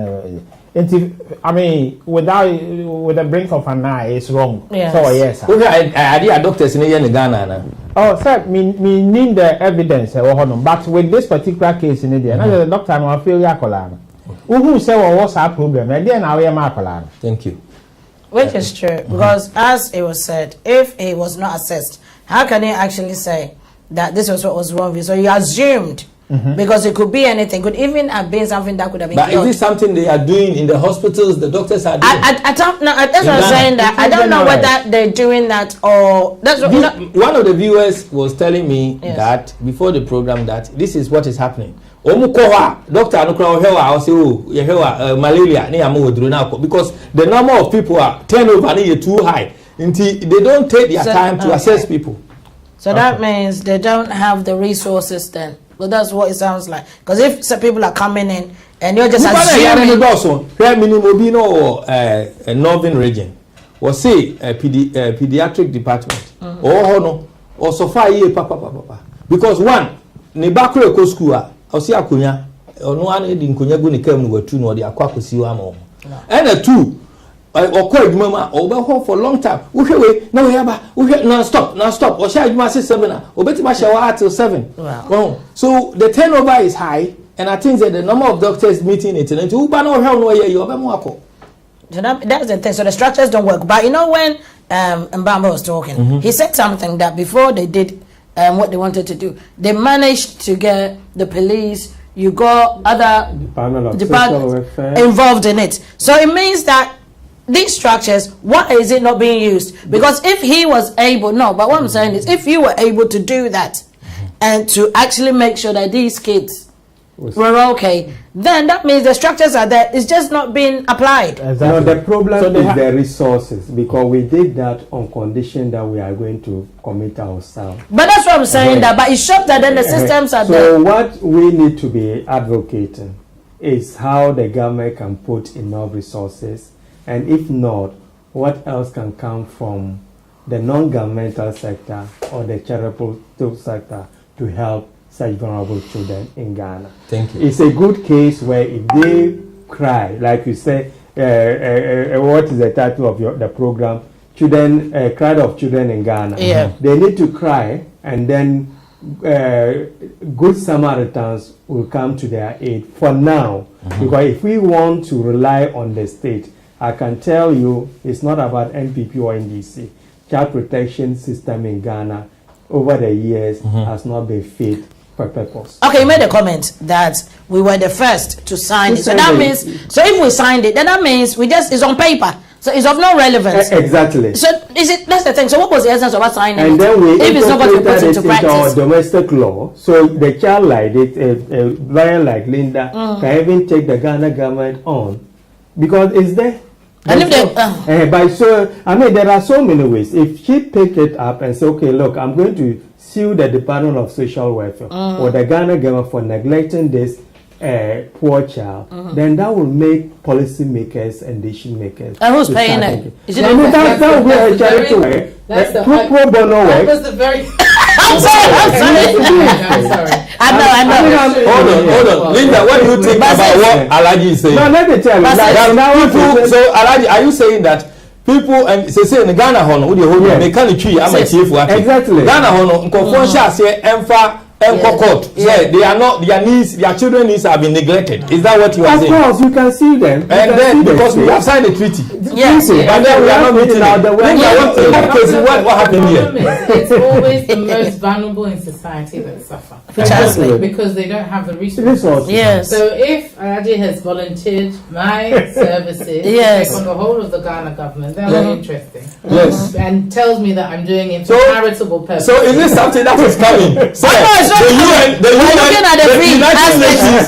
mean, with the brink of an eye, it's wrong. Yes. So yes. I did doctors in Ghana. Oh, sir, me need the evidence, but with this particular case in India, the doctor no feel yakolana. Who say what's our problem? And then I am yakolana. Thank you. Which is true, because as it was said, if it was not assessed, how can you actually say that this was what was wrong with you? So you assumed. Because it could be anything, could even have been something that could have been. But is this something they are doing in the hospitals? The doctors are doing. I don't know. That's what I'm saying. That I don't know whether they're doing that or that's what. One of the viewers was telling me that before the program that this is what is happening. Doctor I say malaria because the number of people are turnover too high. They don't take their time to assess people. So that means they don't have the resources then. Well, that's what it sounds like. Because if some people are coming in and you're just assuming... a northern region, or say a pediatric department, or so far because one, Nebakure ko school, or see Akunya, or no one in Kunya Gunicum were two or the Aquaco Siwamo. And a two, or quite mama or home for a long time. No, now stop. Or shall you must say 7 or better my shower till 7. Wow. So the turnover is high, and I think that the number of doctors meeting it and to ban or hell no way you have more. So that's the thing. So the structures don't work. But you know when Mbamba was talking, he said something that before they did what they wanted to do, they managed to get the police. You got other departments involved in it. So it means that these structures, why is it not being used? Because if he was able, but what I'm saying is, if you were able to do that and to actually make sure that these kids were okay, then that means the structures are there. It's just not being applied. Exactly. No, the problem is the resources, because we did that on condition that we are going to commit ourselves. But that's what I'm saying. But it shows that then the systems are there. So what we need to be advocating is how the government can put enough resources. And if not, what else can come from the non-governmental sector or the charitable sector to help such vulnerable children in Ghana? Thank you. It's a good case where if they cry, like you say, what is the title of the program? Cry of Children in Ghana. Yeah. They need to cry, and then good Samaritans will come to their aid for now. Because if we want to rely on the state, I can tell you it's not about NPP or NDC. Child protection system in Ghana over the years has not been fit for purpose. Okay, you made a comment that we were the first to sign it. So that means, so if we signed it, then that means it's on paper. So it's of no relevance. Exactly. So that's the thing. So what was the essence of us signing and it? Then we if it's not going to be put into practice. Our domestic law. So the child like it, a lawyer like Linda can even take the Ghana government on, because it's there. And if there are so many ways. If she pick it up and say, okay, look, I'm going to sue the Department of Social Welfare or the Ghana government for neglecting this poor child, then that will make policymakers and decision makers. And who's paying it? That will be a charity way. That's the pro bono way. That was the very. I'm sorry. I know. Hold on. Linda, what do you think about what Alaji is saying? No, let me tell you. So Alaji, are you saying that people and say in Ghana hono we hold me can tree am chief what? Exactly. Ghana hono nkofo sha say emfa court. Yeah, they are not, their children needs have been neglected. Is that what you are saying? Of course, you can see them. And then because we have signed a treaty. Yes. And then we are not meeting out the way. What happened here? It's always the most vulnerable in society that suffer. Because they don't have the resources. Yes. So if Alaji has volunteered my services to take on the whole of the Ghana government, they're very interesting. Yes. And tells me that I'm doing it for charitable purpose. So is this something that is coming? The United Nations.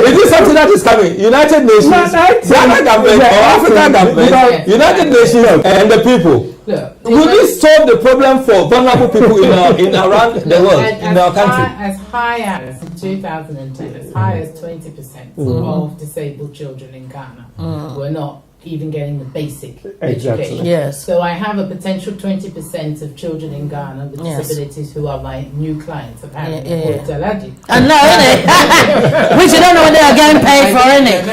Is this something that is coming? United Nations, Ghana government or African government, United Nations and the people. Will this solve the problem for vulnerable people in around the world, in our country? As high as in 2010, as high as 20% of disabled children in Ghana were not even getting the basic education. Yes. So I have a potential 20% of children in Ghana with disabilities who are my new clients, apparently. I know, innit? Which you don't know when they are getting paid for, innit?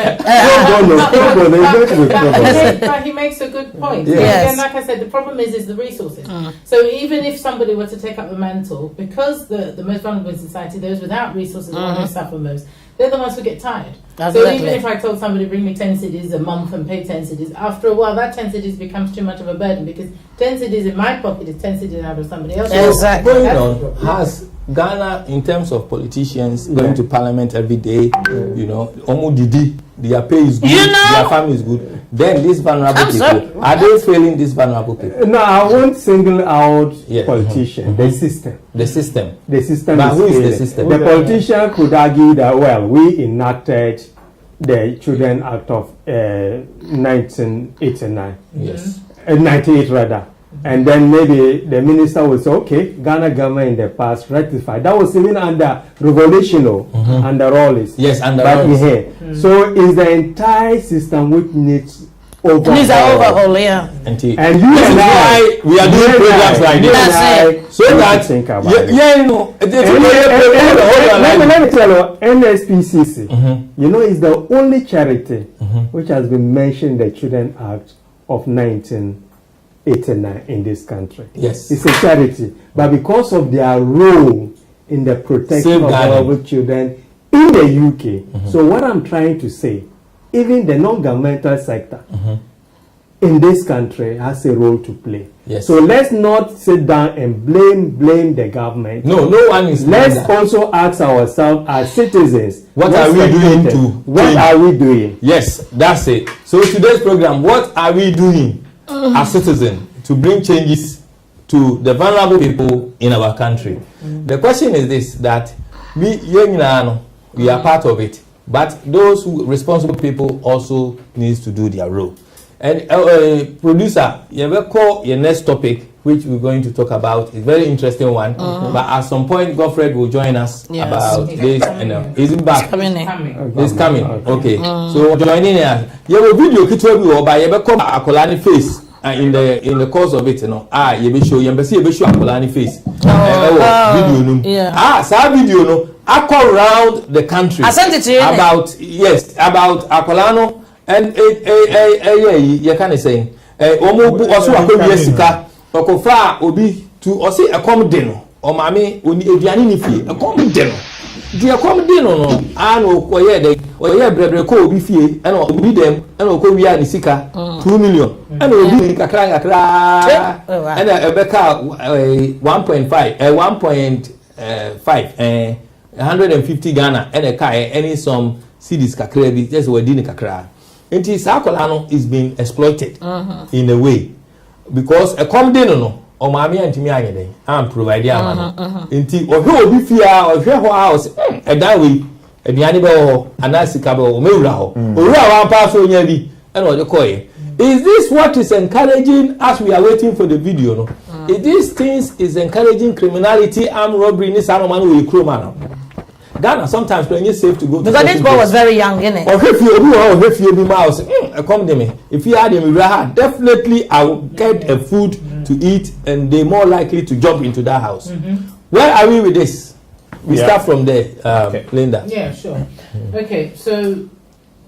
But he makes a good point. Yes. Again, like I said, the problem is the resources. So even if somebody were to take up the mantle, because the most vulnerable in society, those without resources are going to suffer most, they're the ones who get tired. Exactly. So even if I told somebody bring me 10 cedis a month and pay 10 cedis, after a while that 10 cedis becomes too much of a burden, because 10 cedis in my pocket is 10 cedis out of somebody else. Exactly. Going on, has Ghana, in terms of politicians going to parliament every day, Omo Didi, their pay is good, their family is good. Then these vulnerable people, are they failing these vulnerable people? No, I won't single out politicians. The system. The system. The system. But who is the system? The politician could argue that, well, we enacted the Children Act of 1989. Yes. 98 rather. And then maybe the minister will say, okay, Ghana government in the past rectified. That was even under revolutionary, under Rawlings. Yes, under Rawlings. Rawlings. So it's the entire system which needs overhaul. Needs an overhaul, yeah. And you and and I, we are doing programs like this. That's it. So that think about you know, let me tell you, NSPCC, you know, is the only charity which has been mentioned in the Children Act of 1989 in this country. Yes, it's a charity, but because of their role in the protection of vulnerable children in the UK. So what I'm trying to say, even the non-governmental sector in this country has a role to play. Yes. So let's not sit down and blame the government. No one is. Let's also ask ourselves as citizens, what are we doing to what change? are we doing? Yes, that's it. So today's program, what are we doing as citizens to bring changes to the vulnerable people in our country? The question is this, that we are part of it, but those responsible people also needs to do their role. And producer, you will call your next topic, which we're going to talk about. It's a very interesting one. But at some point, Godfred will join us about this. And he's back. He's coming. Okay. So joining us. You have a video kitchen by you call Akolani face in the course of it. You be show you see Akolani face. Video. So video no. I call around the country. I sent it to you. About Akolano. And you can say omo also akwa sika okofa obi to osi ekom de no o mame oni eduane ni fie ekom de no di ekom de no ano koye de oye brebre ko obi fie ana obi dem ana okowia ni sika 2 million ana obi kakra ana ebeka 1.5 150 Ghana and a kai any some cedis kakra bi just we di kakra. And Sakolano is being exploited in a way because a comedy no or mammy and Timmy and provide until or be fear or house a diary a dianibo a nice cabo or muraho or one parcel nearly and what the coy. Is this what is encouraging as we are waiting for the video? No? If these things is encouraging criminality, armed robbery, this animal will crowman. Ghana sometimes when you're safe to go because this boy was very young, innit? Or if you be mouse, come to me. If you had him, definitely I will get a food to eat, and they're more likely to jump into that house. Where are we with this? We start from there, Linda. Yeah, sure. Okay, so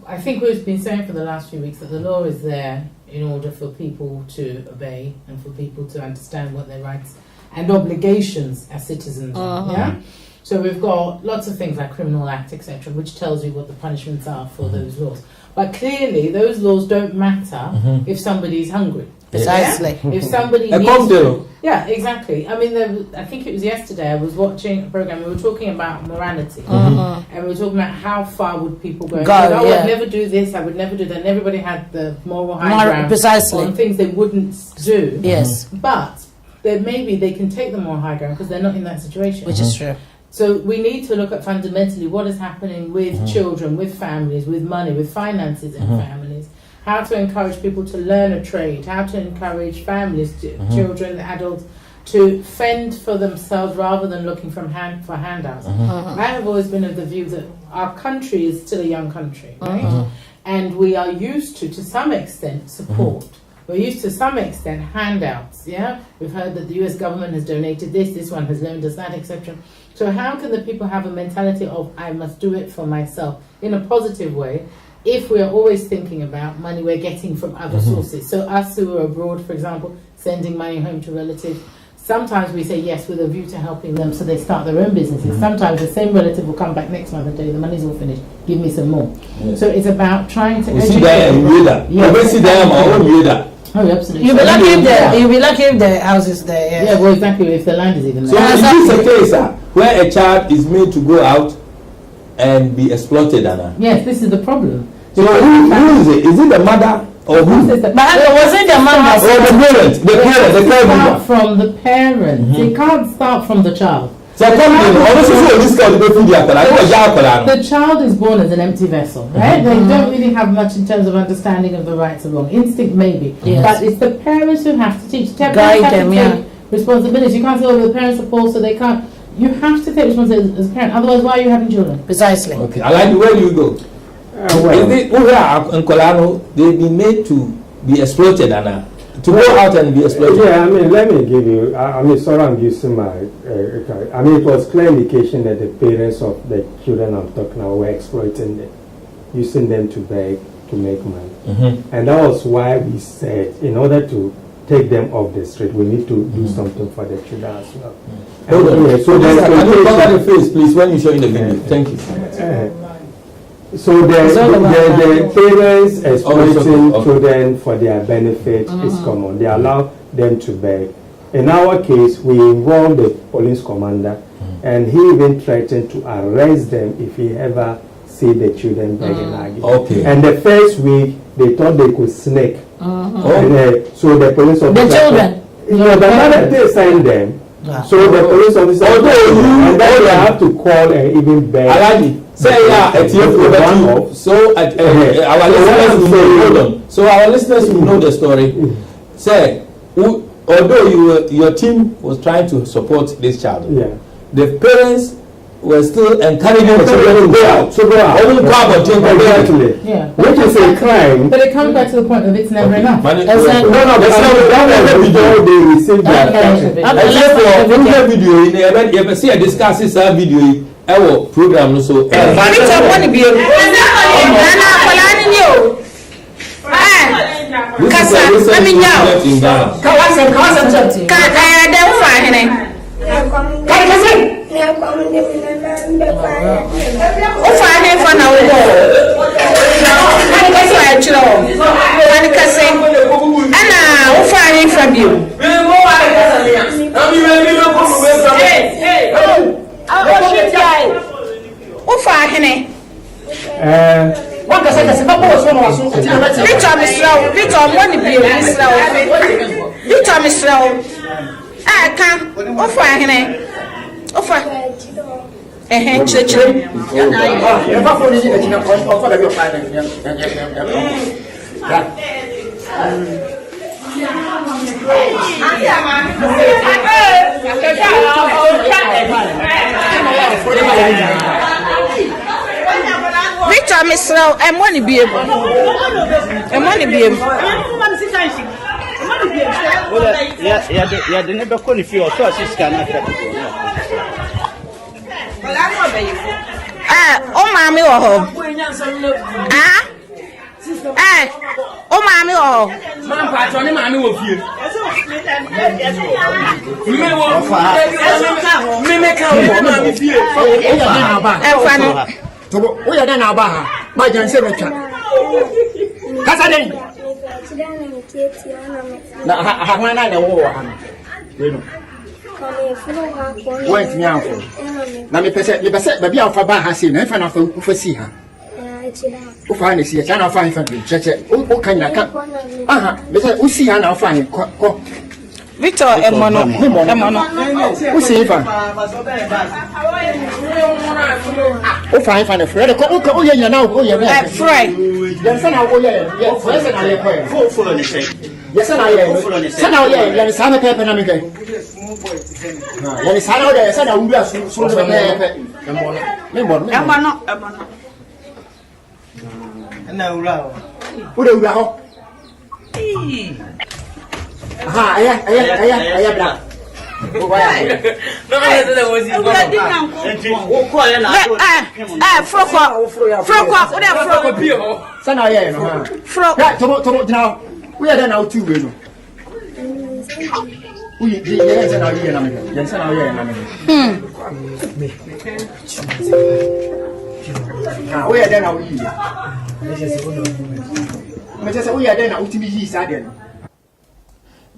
I think we've been saying for the last few weeks that the law is there in order for people to obey and for people to understand what their rights and obligations as citizens are. Yeah. So we've got lots of things like Criminal Act, etc., which tells you what the punishments are for those laws. But clearly, those laws don't matter if somebody's hungry. Precisely. Yeah? If somebody needs to, yeah, exactly. I mean, I think it was yesterday I was watching a program. We were talking about morality, and we were talking about how far would people go. I would never do this. I would never do that. And everybody had the moral high ground precisely on things they wouldn't do. Yes, but maybe they can take the moral high ground because they're not in that situation, which is true. So we need to look at fundamentally what is happening with children, with families, with money, with finances in families. How to encourage people to learn a trade, how to encourage families, children, adults, to fend for themselves rather than looking for handouts. I have always been of the view that our country is still a young country, right? And we are used to some extent, support. We're used to some extent handouts, yeah? We've heard that the US government has donated this one has loaned us that, etc. So how can the people have a mentality of, I must do it for myself in a positive way, if we are always thinking about money we're getting from other sources? So us who are abroad, for example, sending money home to relatives, sometimes we say yes with a view to helping them so they start their own businesses. Sometimes the same relative will come back next month and tell you the money's all finished, give me some more. So it's about trying to educate. Oh, absolutely. You'll be lucky if the house is there. Yeah. Yeah, well, exactly. If the land is even there. So is this a case where a child is made to go out and be exploited, Anna? Yes, this is the problem. So who is it? Is it the mother or who? But was it the mother or the parent? The caregiver. From the parent. They can't start from the child. The child is born as an empty vessel, right? They don't really have much in terms of understanding of the rights and wrong. Instinct maybe, but it's the parents who have to teach. Guide them, take responsibility. You can't say, "Oh, the parents are poor, so they can't." You have to take responsibility as a parent. Otherwise, why are you having children? Precisely. Okay, I like where you go. In Colano, they've been made to be exploited and to go out and be exploited? Yeah, I mean, let me give you, sorry I'm using my, it was clear indication that the parents of the children I'm talking about were exploiting them, using them to beg, to make money. And that was why we said, in order to take them off the street, we need to do something for the children as well. Hold on. So can you cover the face, please, when you show in the video? Thank you. So the parents exploiting children for their benefit is common. They allow them to beg. In our case, we involved the police commander, and he even threatened to arrest them if he ever see the children begging again. Okay. And the first week, they thought they could sneak. And, so the police officer... The children? No, the mother, they signed them. So the police officer... and then they have to call and even beg. Aladi, say so our listeners will know. Hold on. So our listeners will know the story. Say, although your team was trying to support this child, the parents were still encouraging the children to go out. So go out. Exactly. Yeah. Which is a crime. But it comes back to the point of it's never enough. They received that video. You see, I discuss this video. Our program so. Victor Misrao, I'm one to be able. I'm one to be able. Yeah, the neighbor couldn't feel so she's cannot. Oh, mammy, oh, mammy, oh, mammy will feel. We are done about my Jansen. Casadin. Now, how when I know, went me out. Now, me percent, maybe I'll find her seen, if I for see her. Who find is here, cannot find for me. Who can I come? Who see her now find Victor Emono, who see her? Who find a friend? Oh, yeah, now, oh, yeah, Fry. Yes, I know, yes, full on the same. Yes, I am. Send out, yeah, let me sign a paper. Let me sign out there, send out, we are so we are done now too. We yes, and we are done now. We are done now.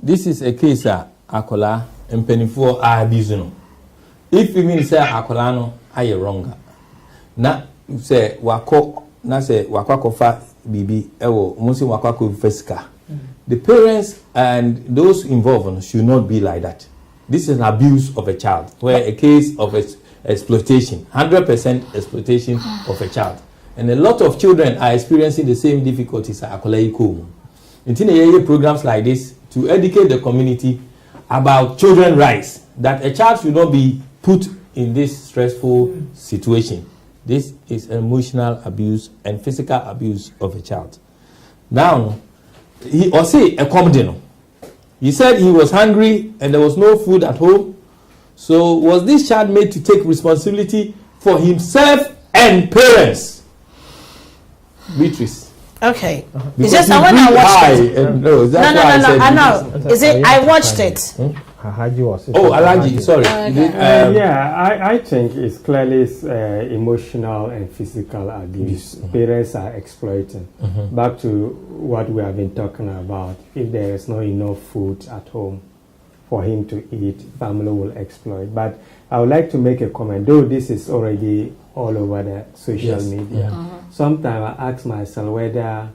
This is a case Akola and Penifo are abusing. If you mean say Akola no, I wrong. Na say wako na say wakwakofa bibi ewo musi wakwako fesika. The parents and those involved should not be like that. This is an abuse of a child, where a case of exploitation, 100% exploitation of a child. And a lot of children are experiencing the same difficulties at Akola Iko. In programs like this to educate the community about children's rights, that a child should not be put in this stressful situation. This is emotional abuse and physical abuse of a child. Now, he said he was hungry and there was no food at home. So was this child made to take responsibility for himself and parents? Beatrice. Okay. It's just when I watched it. No, I know. Is it? I watched it. Haji was it? Oh, Alaji, sorry. I think it's clearly emotional and physical abuse. Parents are exploiting. Back to what we have been talking about. If there is not enough food at home for him to eat, family will exploit. But I would like to make a comment, though this is already all over the social media. Sometimes I ask myself whether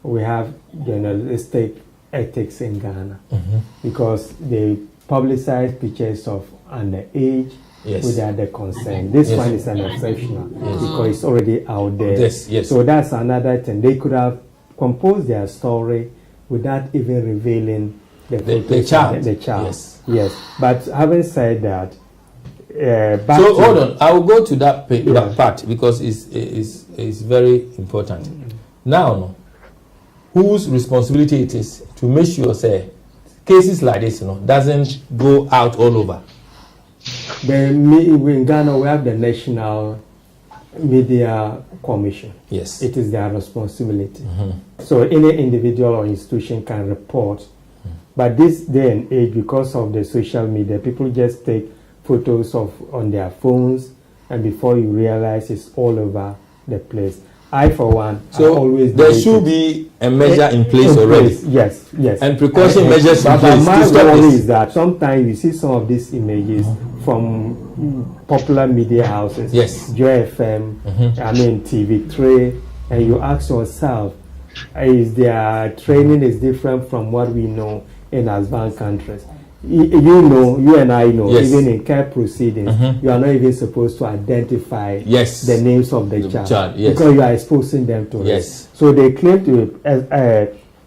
we have journalistic ethics in Ghana, because they publicize pictures of underage without the consent. This one is an exceptional because it's already out there. So that's another thing. They could have composed their story without even revealing the child. Yes. But having said that, so hold on, I will go to that part because it's very important. Now, whose responsibility it is to make sure say cases like this doesn't go out all over? In Ghana we have the National Media Commission. Yes, it is their responsibility. So any individual or institution can report. But this day and age, because of the social media, people just take photos on their phones, and before you realize it's all over the place. I, for one, so always there should be a measure in place already. Yes. And precaution measures in place. My worry is that sometimes you see some of these images from popular media houses, Joy FM, TV3, and you ask yourself, is their training is different from what we know in advanced countries? You and I know, even in care proceedings, you are not even supposed to identify the names of the child because you are exposing them to risk. So they claim to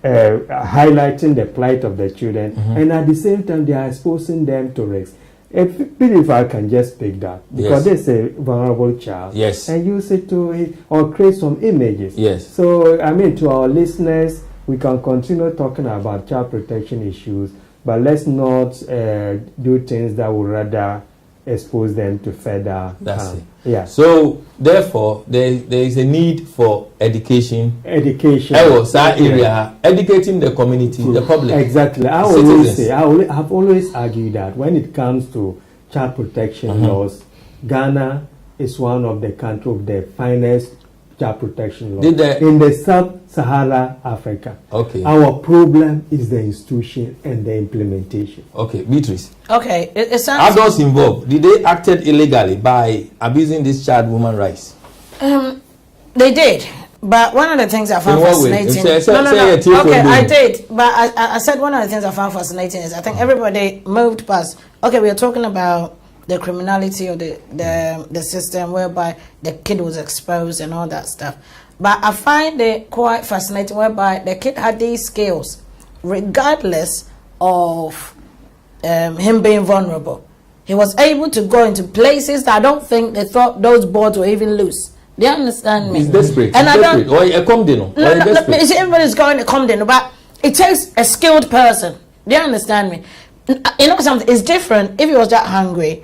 highlighting the plight of the children, and at the same time they are exposing them to risk. If I can just pick that, because there's a vulnerable child, and use it to or create some images. So to our listeners, we can continue talking about child protection issues, but let's not do things that would rather expose them to further harm. So therefore, there is a need for education. Educating the community, the public. Exactly. I have always argued that when it comes to child protection laws, Ghana is one of the countries with the finest child protection laws in the sub-Sahara Africa. Our problem is the institution and the implementation. Beatrice. It sounds adults involved, did they acted illegally by abusing this child woman rights? They did. But one of the things I found fascinating. I did. But I said one of the things I found fascinating is I think everybody moved past. We are talking about the criminality of the system whereby the kid was exposed and all that stuff. But I find it quite fascinating whereby the kid had these skills regardless of him being vulnerable. He was able to go into places that I don't think they thought those boards were even loose. Do you understand me? He's desperate. Everybody's going to come in, but it takes a skilled person. Do you understand me? You know something? It's different. If he was that hungry,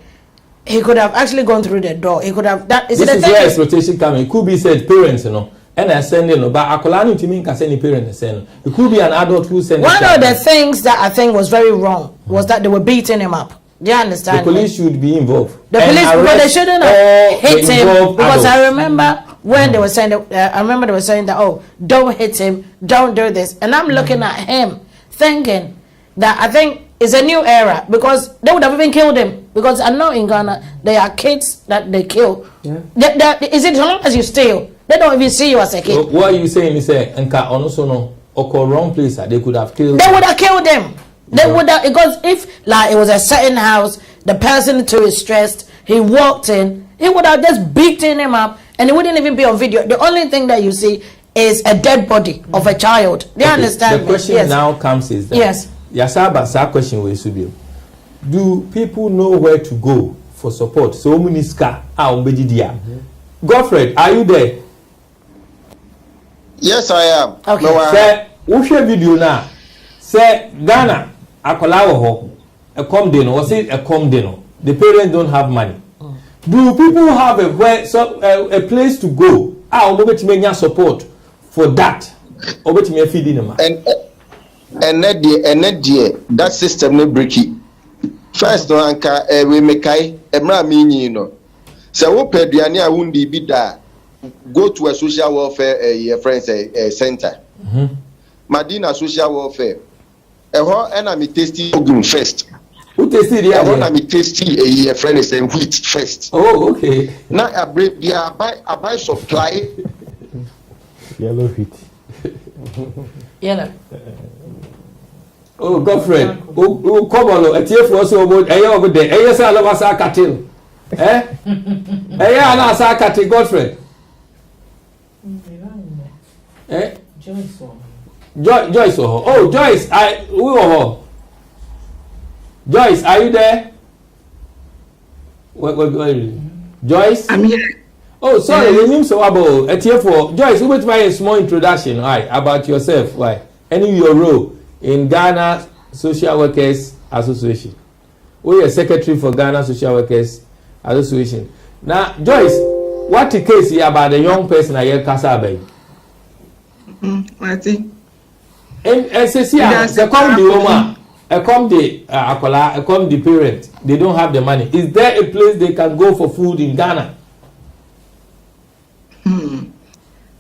he could have actually gone through the door. He could have that. This is where exploitation coming. It could be said parents, and I send but Akolani to me can send parents send. It could be an adult who send. One of the things that I think was very wrong was that they were beating him up. Do you understand? The police should be involved. The police, but they shouldn't have hit him because I remember when they were saying that. I remember they were saying that, don't hit him, don't do this, and I'm looking at him, thinking that I think it's a new era because they would have even killed him. Because I know in Ghana there are kids that they kill. Is it as long as you steal? They don't even see you as a kid. So what are you saying? You say, wrong place. They could have killed. They would have killed him. They would have, because if it was a certain house, the person too is stressed, he walked in, he would have just beaten him up, and it wouldn't even be on video. The only thing that you see is a dead body of a child. Do you understand? The question now comes is that question will be, do people know where to go for support? So Godfred, are you there? Yes, I am. Okay. wo hwe video na say Ghana akola wo ho e come dey no or say e come dey no the parents don't have money. Do people have a place to go? Obetime support for that. Obetime feeding them. And that system no breaky. First no anka we mekai emra minyi no. So wo peduane a wundi bi da go to a social welfare your friends center. Madina social welfare. Eho na me tasty ogum first. Who tasted it? I want to be tasty a friend is wheat first. Oh, okay. Now I buy supply. Yellow wheat. Yellow. Oh, Godfrey. Oh, come on. A tear for us over there. Yes, I love us a cattle. Eh? Yeah, I saw cattle, Godfrey. Eh? Joyce. Oh, Joyce. We were. Joyce, are you there? What Joyce? I'm here. Oh, sorry, the name so about for Joyce. We will try a small introduction. Why about yourself? Why? Any your role in Ghana Social Workers Association? We are secretary for Ghana Social Workers Association. Now, Joyce, what the case here about the young person I hear Kasabe? What it? And the come the woman. Come the akola, come the parent. They don't have the money. Is there a place they can go for food in Ghana?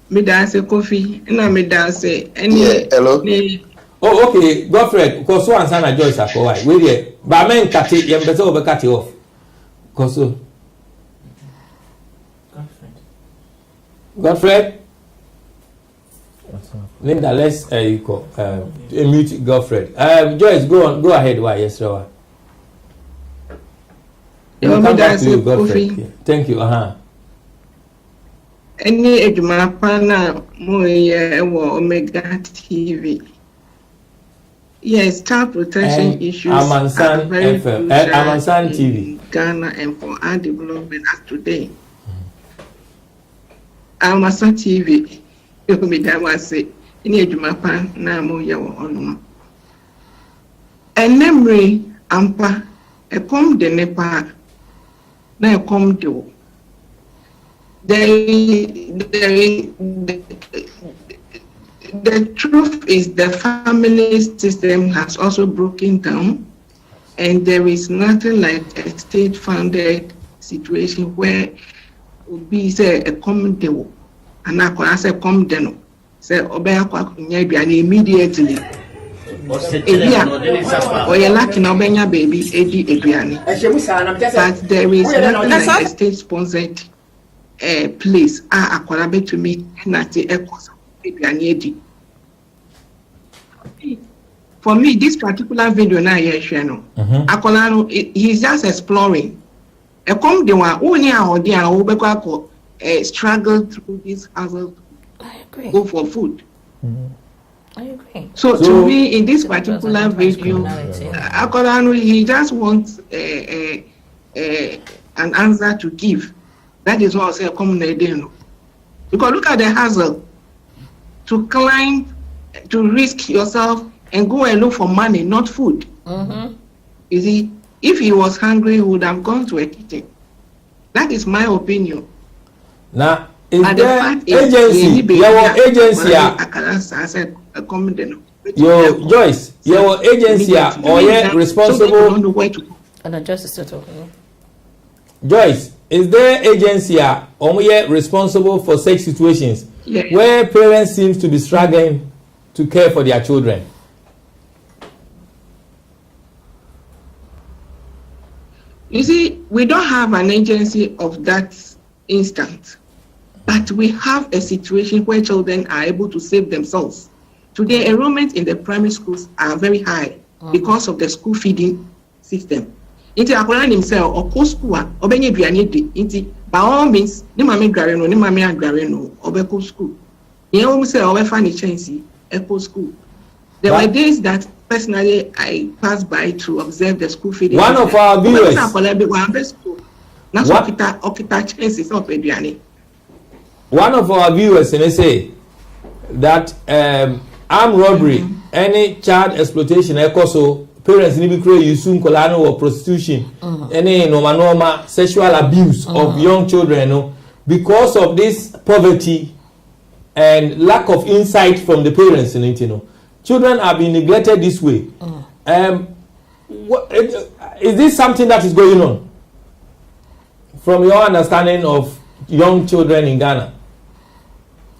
Me dance coffee. No, me dance any. Hello. Oh, okay. Godfrey, because one son Joyce Akowai. Wait here. But men cut it. You better over cut it off. Cause so. Godfrey. Linda, let's mute Godfrey. Joyce, go ahead. Why? Yes, sir. Come back to you, Godfrey. Thank you. Any ejuma pana moye Omega TV. Yes, child protection issues are very crucial Amansan TV. Ghana and for our development as today. Amansan TV. Me that was say any ejuma pan na moye ono. Enemre ampa e come de nepa na e come de the truth is the family system has also broken down, and there is nothing like a state-funded situation where we say a common deal, and I say common deal, say immediately. Or you're lucky now, baby, but there is nothing like a state-sponsored place. Akwarabe to me, not the for me, this particular video now here, he's just exploring. A come the one only our struggle through this hassle to go for food. I agree. So to me, in this particular video, he just wants an answer to give. That is what I say, because look at the hassle to climb, to risk yourself and go and look for money, not food. You see, if he was hungry, he would have gone to a kitchen. That is my opinion. Now, is there agency? Your agency, your Joyce, your agency, or yet responsible? And Joyce is still talking. Joyce, is there agency or yet responsible for such situations where parents seem to be struggling to care for their children? You see, we don't have an agency of that instant, but we have a situation where children are able to save themselves. Today, enrollment in the primary schools are very high because of the school feeding system. Inti akola himself or co school or benye duane di inti by all means ni mame dware no ni mame adware no obeko school. Ye o say obefa ni chance eco school. There were days that personally I passed by to observe the school feeding. One of our viewers. One of our viewers and they say that armed robbery, any child exploitation, so parents need to create use colano or prostitution, any normal sexual abuse of young children, because of this poverty and lack of insight from the parents in it, children are being neglected this way. Is this something that is going on from your understanding of young children in Ghana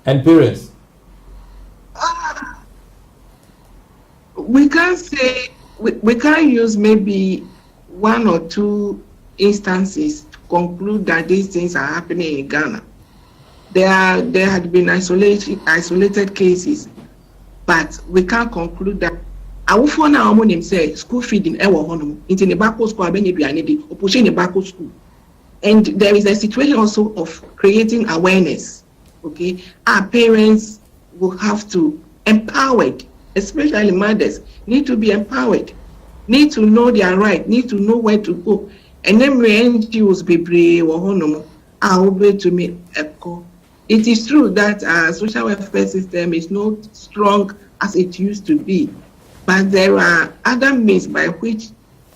and parents? We can't say, we can't use maybe one or two instances to conclude that these things are happening in Ghana. There had been isolated cases, but we can't conclude that. Awufo na omo nim say school feeding ewo hono into the back school abenye duane di opushi the back school, and there is a situation also of creating awareness. Okay, our parents will have to empowered, especially mothers need to be empowered, need to know their right, need to know where to go. And then NGOs be brave or hono are to me echo. It is true that our social welfare system is not strong as it used to be. But there are other means by which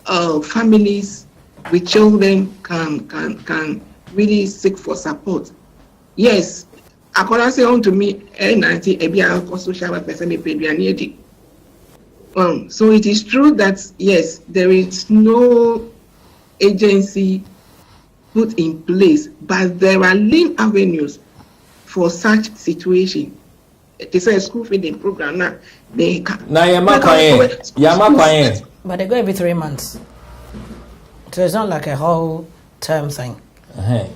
families with children can really seek for support. Yes, according to me, social so it is true that yes, there is no agency put in place, but there are lean avenues for such situation. It is a school feeding program now. They can. But they go every 3 months. So it's not like a whole term thing.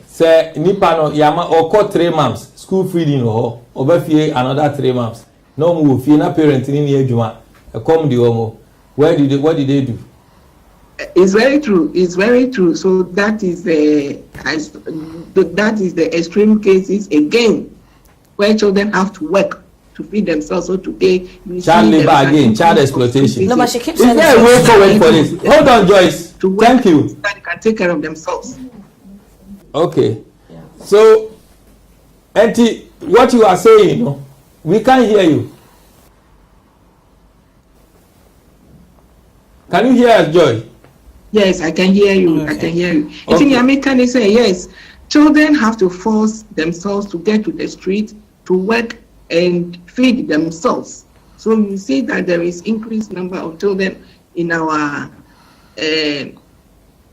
Say nipa no yama oko 3 months school feeding or obefie another 3 months. No move fie na parent ni na adwuma. E come the omo. What did they do? It's very true. It's very true. So that is the extreme cases again, where children have to work to feed themselves. So today, child labor again, child exploitation. No, but she keeps saying, is there a way forward for this? Hold on, Joyce. Thank you. That they can take care of themselves. Okay. Yeah. So, Auntie, what you are saying, we can't hear you. Can you hear us, Joy? Yes, I can hear you. Okay. I can hear you. I think American is saying yes. Children have to force themselves to get to the street to work and feed themselves. So you see that there is increased number of children in our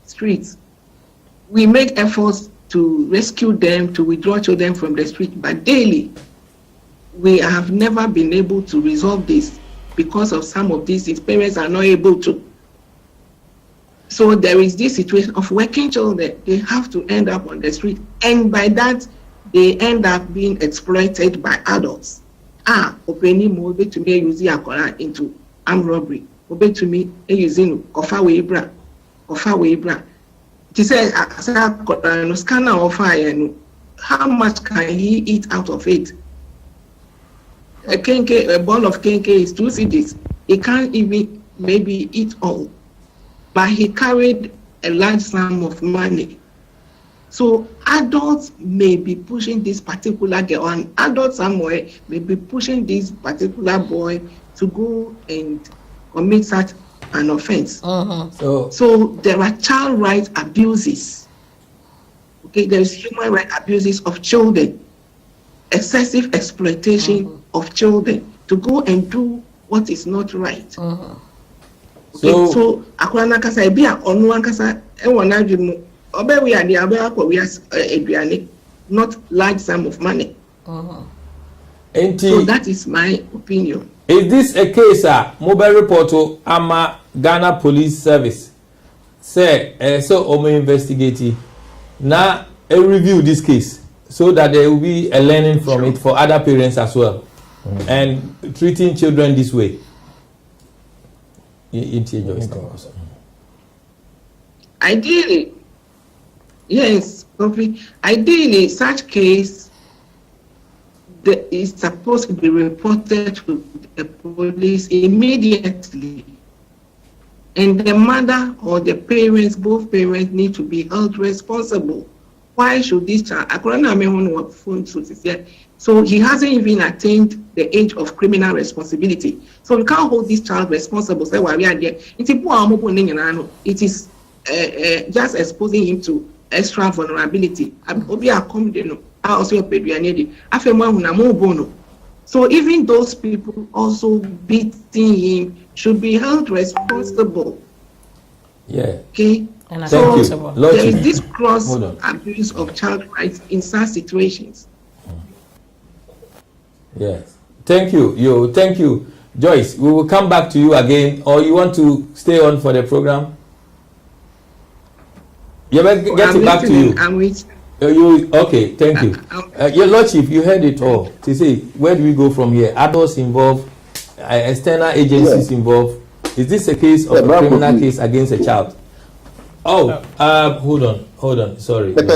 streets. We make efforts to rescue them, to withdraw children from the street, but daily we have never been able to resolve this because of some of these parents are not able to. So there is this situation of working children. They have to end up on the street, and by that they end up being exploited by adults. Openi mo be to me using akola into armed robbery. Obe to me using kofa weibra. He said, no scanner of fire. How much can he eat out of it? A ball of kenke is 2 cedis. He can't even maybe eat all. But he carried a large sum of money. So adults may be pushing this particular girl, and adults somewhere may be pushing this particular boy to go and commit such an offense. So there are child rights abuses. Okay, there is human rights abuses of children, excessive exploitation of children to go and do what is not right. Okay, so akwana kasa ebi a onu ankasa e wona dwemu obe we ade abe akwa we aduane, not large sum of money. So that is my opinion. Is this a case mobile report to ama Ghana Police Service say so omo investigate na review this case so that there will be a learning from it for other parents as well, and treating children this way? Ideally, yes, ideally, such case is supposed to be reported to the police immediately, and the mother or the parents, both parents, need to be held responsible why should this child? So he hasn't even attained the age of criminal responsibility. So we can't hold this child responsible. Say why we are there. It is just exposing him to extra vulnerability. So even those people also beating him should be held responsible. Yeah. Okay. And so there is this gross abuse of child rights in such situations. Yes. Thank you. Thank you. Joyce, we will come back to you again, or you want to stay on for the program? Yeah, but getting back to you. I'm waiting. Okay, thank you. Your Lordship, you heard it all. To say, where do we go from here? Adults involved, external agencies involved. Is this a case of a criminal case against a child? Oh, hold on. Sorry. Men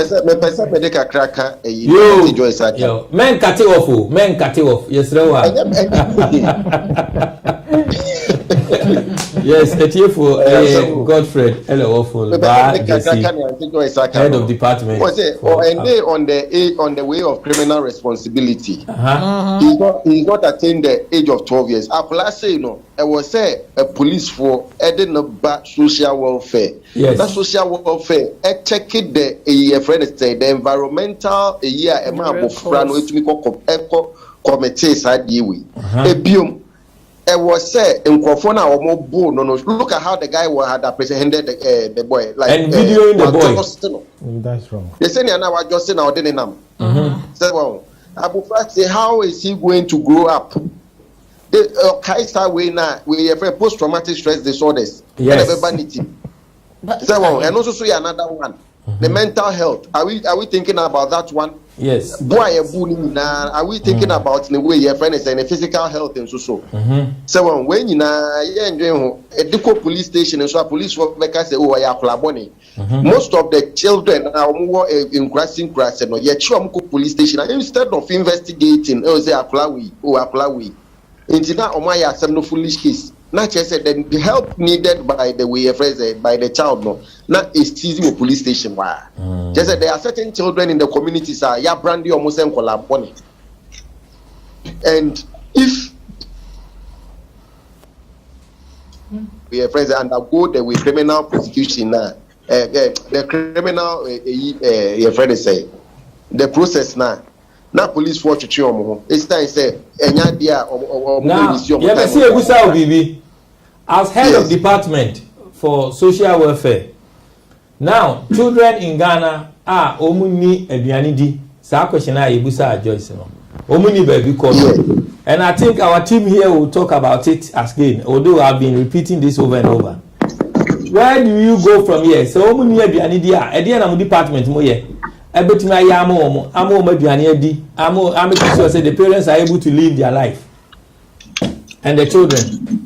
cut it off. Men cut it off. Yes, yes, for Godfred Hello, head of department. On the way of criminal responsibility, he's not attained the age of 12 years. I was say a police for Edinburgh social welfare. Yes. That social welfare, check it the environmental committee side I was say in Kofona or more no. Look at how the guy had apprehended the boy. Like, and videoing the boy. That's wrong. They say now I just now didn't know. So well, Abu Fat say how is he going to grow up? The Kaiser way now we have post-traumatic stress disorders. Yes. So well, and also see another one. The mental health. Are we thinking about that one? Yes. Boy, are we thinking about in the way your friend is saying the physical health and so. So when you know a Diko police station and so a police worker say, oh, I have Laboni. Most of the children are more in crossing no yet Chomko police station instead of investigating, oh, say Aplawi. Into that Omaya some no foolish case. Not just said then the help needed by the way by the child no not is easy with police station why just said there are certain children in the communities are ya brandy almost and collaboni and if we are friends undergo the way criminal prosecution now the criminal your friend say the process now police for chichomo it's time say enya dia as head of department for social welfare. Now, children in Ghana are omuni aduanidi. Sa question na Ebusa Joyce no. Omuni baby call. And I think our team here will talk about it again, although I've been repeating this over and over. Where do you go from here? So omuni aduanidi a e dey na department mo here. Ebetumi ayamo omo aduani edi. I'm making sure say the parents are able to live their life. And the children.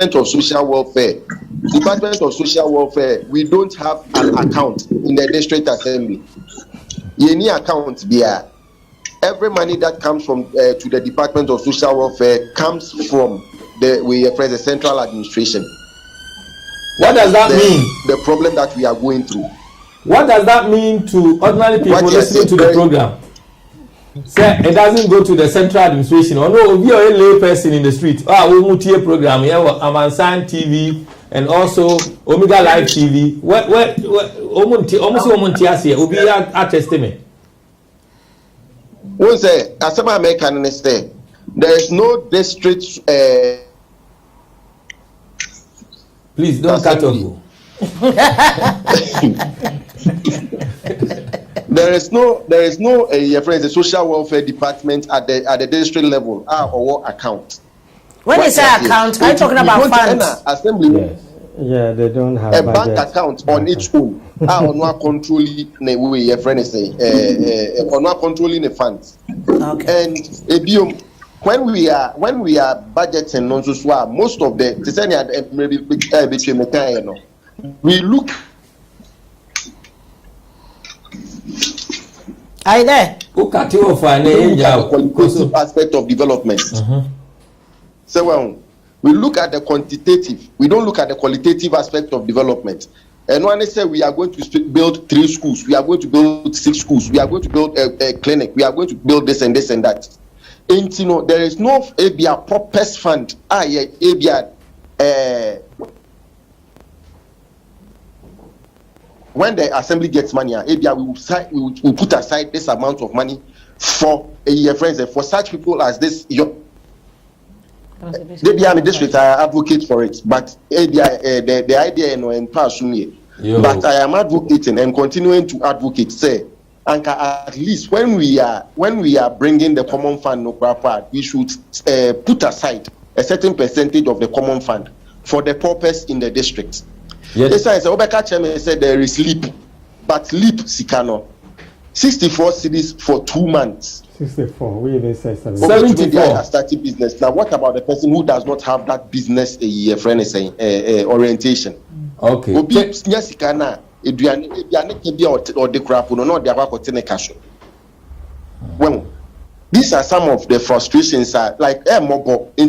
Of social welfare, Department of Social Welfare, we don't have an account in the district assembly. Any account there, every money that comes from to the Department of Social Welfare comes from the central administration. What does that mean? The problem that we are going through. What does that mean to ordinary people listening to the program? Say it doesn't go to the central administration. Or no, we are a lay person in the street. We multi program here, Amansan TV and also Omega Live TV. Where almost here. We be a testament. One say, as some American say, there is no district. Please don't cut off. There is no the social welfare department at the district level or account. When you say account, are you talking about funds? Assembly. Yeah, they don't have a bank account on its own. On not controlling the way your friend is saying, on not controlling the funds. Okay. And when we are budgeting most of the we look. Are you there? Qualitative aspect of development. So we look at the quantitative. We don't look at the qualitative aspect of development. And when they say we are going to build 3 schools, we are going to build 6 schools, we are going to build a clinic, we are going to build this and this and that. And you know, there is no ABR purpose fund. ABR. When the assembly gets money, ABR we will put aside this amount of money for friends and for such people as this. Maybe I'm a district, I advocate for it, but the idea in pass me. But I am advocating and continuing to advocate. Say, and at least when we are bringing the common fund, we should put aside a certain percentage of the common fund for the purpose in the district. Yes, I said there is LEAP, but LEAP Sikano 64 cities for 2 months. 64. We even say 74. Starting business. Now, what about the person who does not have that business friend is saying orientation? Okay. Yes, Sikana. Well, these are some of the frustrations. Like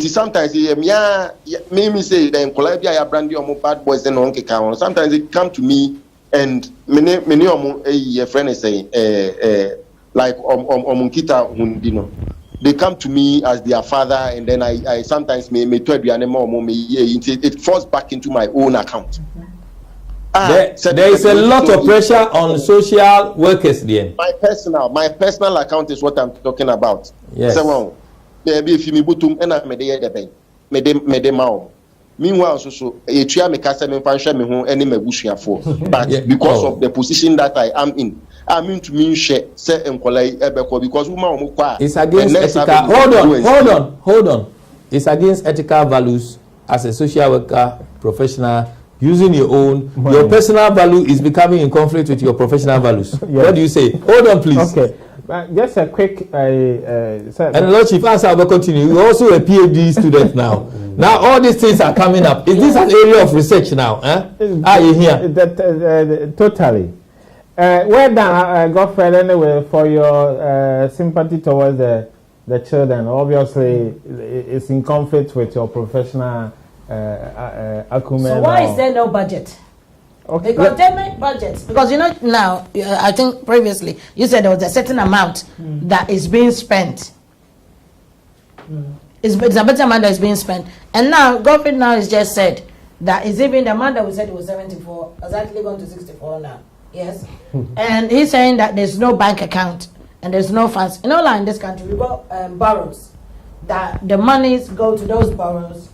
sometimes me say then Colombia brandy or bad boys and on. Sometimes they come to me and many a friend is saying like Munkita, they come to me as their father, and then I sometimes may tell the animal it falls back into my own account. There is a lot of pressure on social workers there. My personal account is what I'm talking about. Yes. So, if you butum and I made meanwhile, so a tria me cast me function me home any me bushia for. But because of the position that I am in, I mean to mean share say and because it's against ethical. Hold on. It's against ethical values as a social worker professional. Using your own, your personal value is becoming in conflict with your professional values. Yes. What do you say? Hold on, please. Okay, just a quick. And Lord Chief, as I will continue, you're also a PhD student now. Now all these things are coming up. Is this an area of research now? Are you here? Totally. Well done, Godfrey. Anyway, for your sympathy towards the children. Obviously, it's in conflict with your professional. So why is there no budget? Okay. The containment budget, because now I think previously you said there was a certain amount that is being spent. It's a better amount that is being spent, and now government now has just said that is even the amount that we said it was 74 has actually gone to 64 now. Yes, and he's saying that there's no bank account and there's no funds. In this country we got boroughs that the monies go to those boroughs.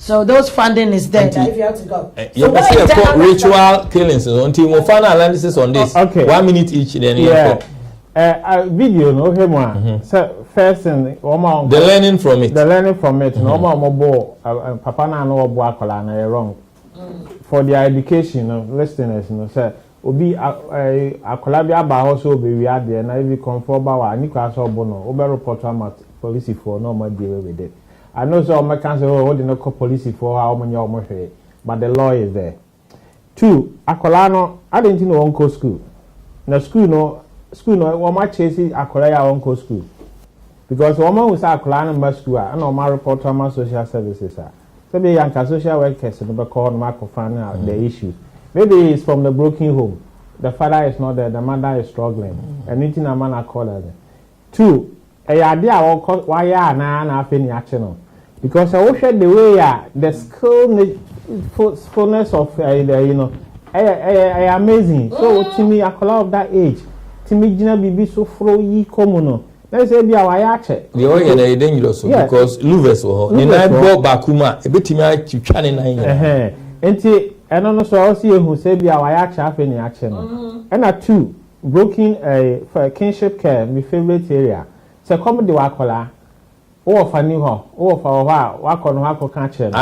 So those funding is there if you have to go. You can see a ritual killings until we final analysis on this. Okay. 1 minute each. Then video no him so first thing the learning from it. No more papa na no bo akola na wrong. For their education, listeners, say obi akola bi aba ho so be wi ade na if conform ba wa ni kwa so bo no obe report am police for no more deal with it. I know so my council holding no police for how many of my but the law is there. 2, Akolano, I didn't know uncle school. Now school no one might chase Akola uncle school. Because woman was Akolano must school, I know my report on my social services. So the young social workers and call Marco find out the issues. Maybe it's from the broken home. The father is not there, the mother is struggling. Anything a man I call her. 2, a idea why na penny action. Because I wish the way the skillfulness of amazing. So to me, a color of that age, to me, Gina be so fro common. Let's say be our yache. The oil dangerous because Luves or Nina Bakuma, a bit to China. And also see who say be our yache happening action. And a 2, broken for kinship care, my favorite area. So come the wakola. Are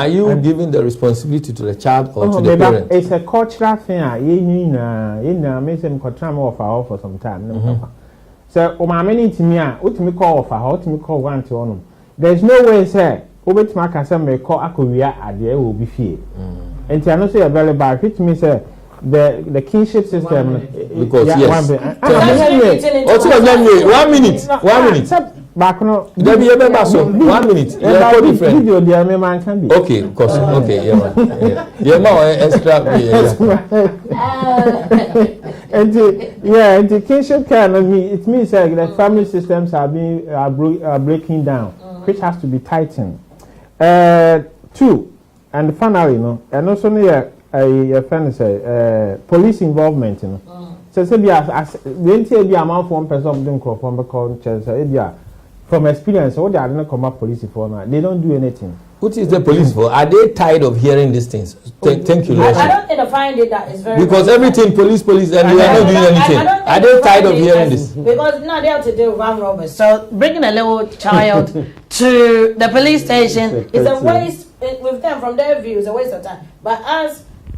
you giving the responsibility to the child or to the parent? It's a cultural thing. You make them for some time. So, many to me, what me call for how to me call one to on. There's no way, sir. Over to my cousin may call Akoria at the will be fear. And to not say a very bad fit me, sir. The kinship system because yes. 1 minute. back no. There be a member so 1 minute. Yeah, code different. Video the man can be. Okay, of course. Okay, yeah, man. Yeah, man. Extra. And the kinship care. It means the family systems are breaking down, which has to be tightened. 2, and finally, and also near a friend say police involvement. So be as be amount for 1% of them from because from experience, what they are not come police for now. They don't do anything. What is the police for? Are they tired of hearing these things? Thank you, Lord. I don't think I find it that is very because everything police, and they are not doing anything. Are they tired of hearing this? Because now they have to deal with armed robbers. So bringing a little child to the police station is a waste with them from their view. It's a waste of time. But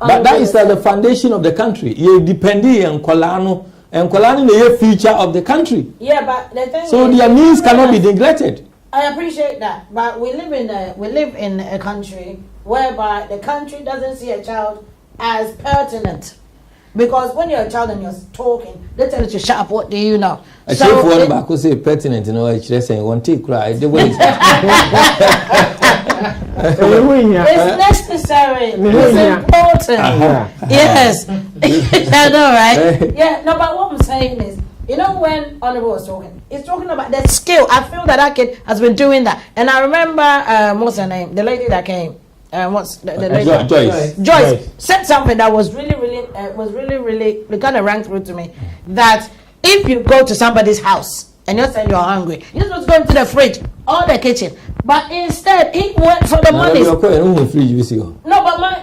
that is the foundation of the country. You depend on Kolano, and Kolano is a feature of the country. Yeah, but the thing so their needs cannot be neglected. I appreciate that, but we live in a country whereby the country doesn't see a child as pertinent. Because when you're a child and you're talking, they tell you to shut up. What do you know? So one back will say pertinent. You know, it's saying one take cry. The way it's necessary. It's important. Yes, I know, right? Yeah, no, but what I'm saying is, you know, when Honorable was talking, he's talking about the skill. I feel that kid has been doing that. And I remember, what's her name? The lady that came. What's the lady? Joyce said something that was really kind of rang through to me. That if you go to somebody's house and you're saying you're hungry, you're supposed to go into the fridge or the kitchen. But instead, he went for the money. No, but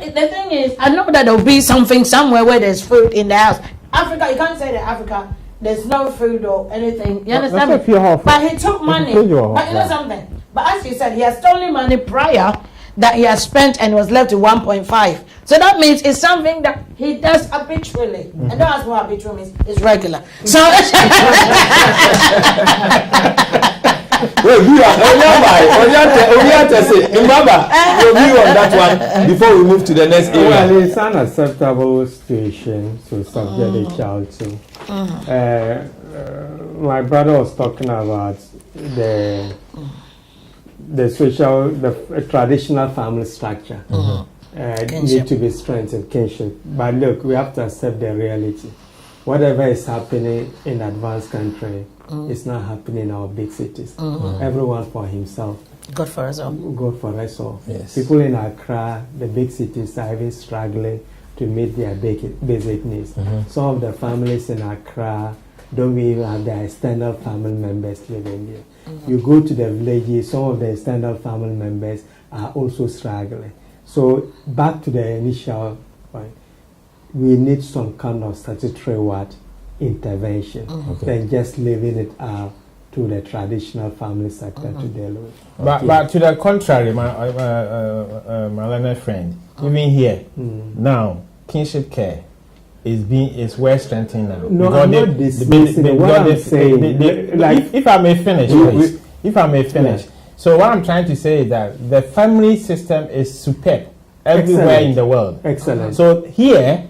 the thing is, I know that there'll be something somewhere where there's food in the house. Africa, you can't say that Africa, there's no food or anything. You understand me? But he took money. But you know something? But as you said, he has stolen money prior that he has spent and was left with 1.5. So that means it's something that he does habitually. And don't ask me what habitual means. It's regular. So well, you on that one before we move to the next area. Well, it's an unacceptable situation to subject a child to. My brother was talking about the traditional family structure need to be strengthened, kinship. But look, we have to accept the reality. Whatever is happening in advanced country is not happening in our big cities. Everyone for himself. God for us all. God for us all. Yes. People in Accra, the big cities, are even struggling to meet their basic needs. Some of the families in Accra don't even have their extended family members living there. You go to the villages, some of the extended family members are also struggling. So back to the initial point, we need some kind of statutory intervention than just leaving it up to the traditional family sector to deal with. But to the contrary, my learned friend, even here now, kinship care is well strengthened now. No, I'm not dismissing what I'm saying. If I may finish, please. If I may finish. Yeah. So what I'm trying to say is that the family system is superb everywhere in the world. Excellent. So here,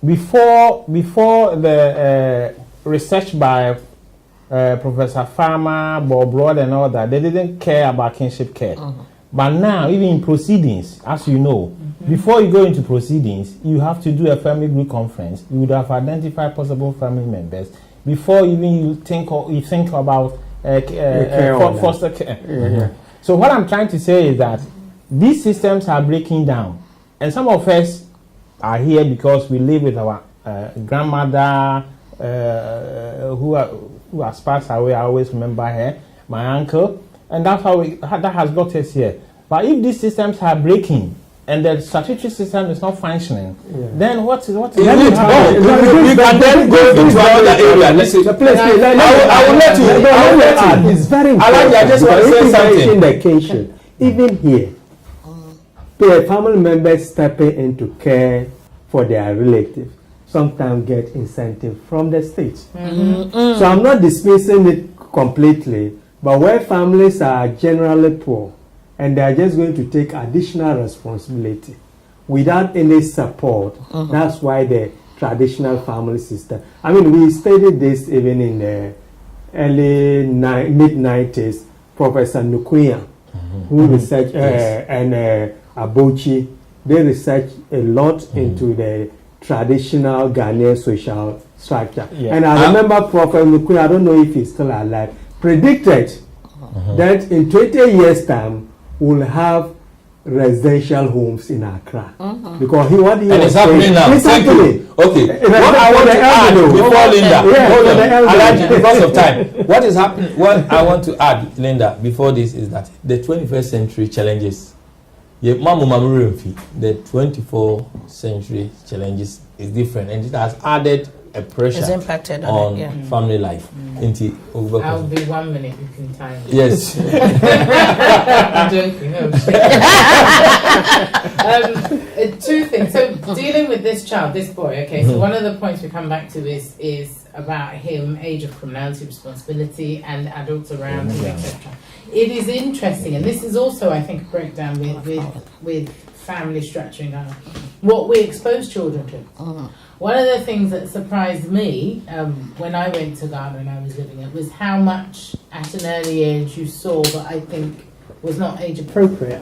before the research by Professor Farmer, Bob Broad and all that, they didn't care about kinship care. But now, even in proceedings, as you know, before you go into proceedings, you have to do a family group conference. You would have identified possible family members before even you think about foster care. So what I'm trying to say is that these systems are breaking down, and some of us are here because we live with our grandmother who has passed away. I always remember her, my uncle, and that's how that has got us here. But if these systems are breaking and the statutory system is not functioning, then what is we can then go into another area. I will let you. It's very important. I just want to say something. In the occasion, even here, the family members stepping into care for their relatives sometimes get incentive from the state. So I'm not dismissing it completely, but where families are generally poor and they are just going to take additional responsibility without any support, that's why the traditional family system. I mean, we studied this even in the mid-90s, Professor Nukuya, who researched, and Abochi, they research a lot into the traditional Ghanaian social structure. And I remember Professor Nukuya, I don't know if he's still alive, predicted that in 20 years' time, we'll have residential homes in Accra. Because what he was happening now. It's happening. Okay. What I want to add before Linda, hold on, because of time. What is happening? What I want to add, Linda, before this is that the 21st century challenges. The 24th century challenges is different, and it has added a pressure on family life. I'll be 1 minute, you can time it. Yes. I'm joking. Two things. So dealing with this child, this boy, okay, so one of the points we come back to is about him, age of criminality, responsibility, and adults around him, etc. It is interesting, and this is also, I think, a breakdown with family structuring, what we expose children to. One of the things that surprised me when I went to Ghana and I was living it was how much at an early age you saw that I think was not age appropriate.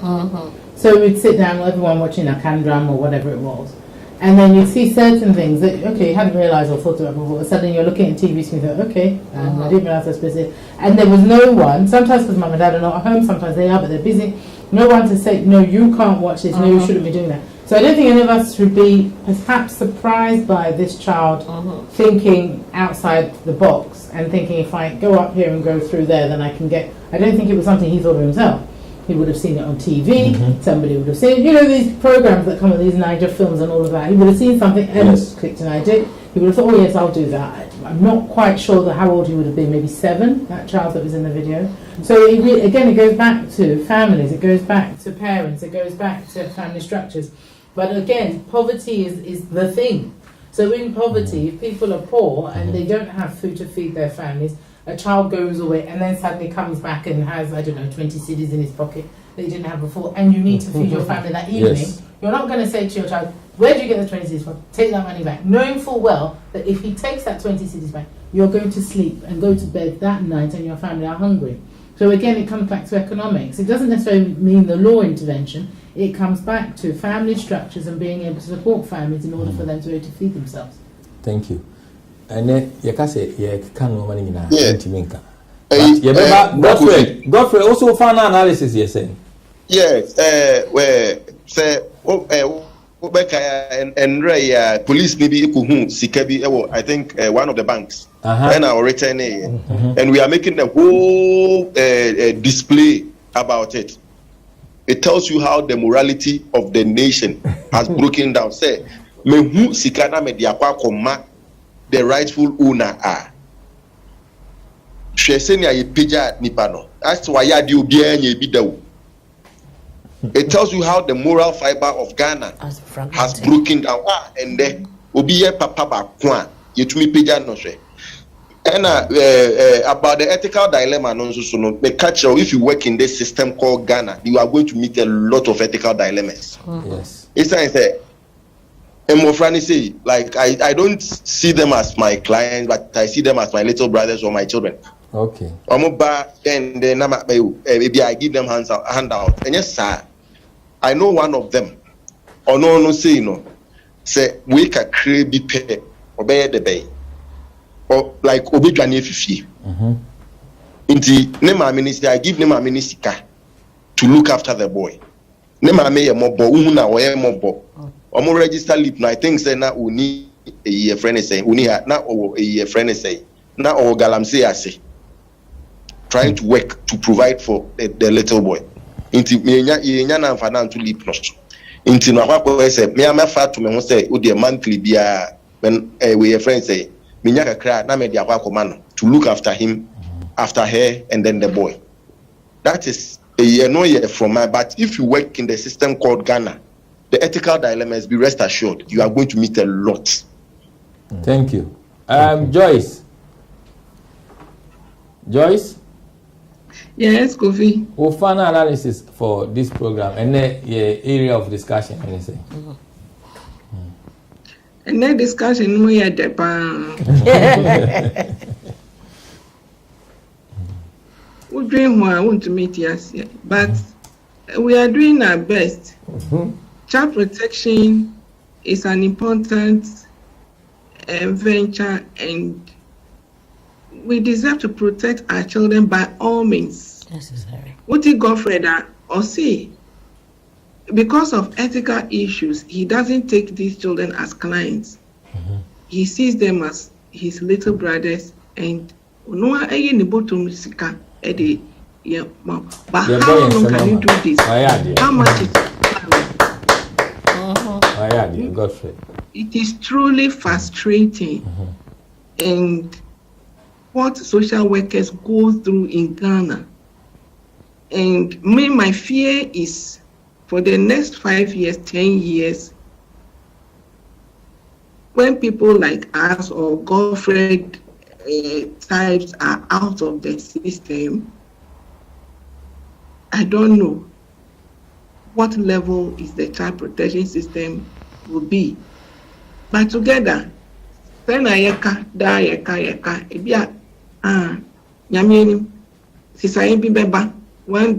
So we'd sit down with everyone watching a Kandram or whatever it was, and then you'd see certain things that, okay, you hadn't realised or thought about before. Suddenly you're looking at TV screen and you think, okay, I didn't realise I was busy. And there was no one, sometimes because mum and dad are not at home, sometimes they are, but they're busy, no one to say, no, you can't watch this, no, you shouldn't be doing that. So I don't think any of us should be perhaps surprised by this child thinking outside the box and thinking, if I go up here and go through there, then I can get... I don't think it was something he thought of himself. He would have seen it on TV, somebody would have seen, you know, these programs that come with these Niger films and all of that. He would have seen something and clicked an idea. He would have thought, oh yes, I'll do that. I'm not quite sure that how old he would have been, maybe 7, that child that was in the video. So again, it goes back to families, it goes back to parents, it goes back to family structures. But again, poverty is the thing. So in poverty, if people are poor and they don't have food to feed their families, a child goes away and then suddenly comes back and has, I don't know, 20 cedis in his pocket that he didn't have before, and you need to feed your family that evening. You're not going to say to your child, where do you get the 20 cedis from? Take that money back. Knowing full well that if he takes that 20 cedis back, you're going to sleep and go to bed that night and your family are hungry. So again, it comes back to economics. It doesn't necessarily mean the law intervention. It comes back to family structures and being able to support families in order for them to be able to feed themselves. Thank you. And then you can say you can't know money in a Godfrey also found analysis you're saying. Yes, where say and police maybe Sikebi, I think one of the banks and our return and we are making a whole display about it. It tells you how the morality of the nation has broken down. Say, mehu sikana mediakwa koma the rightful owner are. Shesenia yepeja nipano. That's why ya di obiya nye bidawu. It tells you how the moral fiber of Ghana has broken down. And then obiye papa bakwa yetumi peja no she. And about the ethical dilemma, the culture, if you work in this system called Ghana, you are going to meet a lot of ethical dilemmas. Yes. It's like say, like I don't see them as my clients, but I see them as my little brothers or my children. Okay. And then maybe I give them handout. And yes, sir, I know one of them. Or no, say we can create be pay or bear the bay. Or like Obidwane Fifi. Inti Nema minister, I give Nema minister to look after the boy. Nema me mobo, umuna or mobo. Omo register lip na I think say na uni a year friend say uni na or a year friend say na or galamse ase. Trying to work to provide for the little boy. Inti me nya na mfana to lip no. Inti no akwa say me am fa to me ho say o de monthly bia when we a friend say to look after him, after her, and then the boy. That is a year, no year from my. But if you work in the system called Ghana, the ethical dilemmas, be rest assured, you are going to meet a lot. Thank you. Joyce. Joyce? Yes, Kofi. We'll find analysis for this program and the area of discussion. Anything. And that discussion we had we dream one, I want to meet us, but we are doing our best. Child protection is an important venture, and we deserve to protect our children by all means. Necessary. What did Godfrey or say? Because of ethical issues, he doesn't take these children as clients. He sees them as his little brothers, and no one able to sika but how long can you do this? How much is it is truly frustrating, and what social workers go through in Ghana. And my fear is for the next 5 years, 10 years, when people like us or Godfrey types are out of the system, I don't know what level is the child protection system will be. But together, one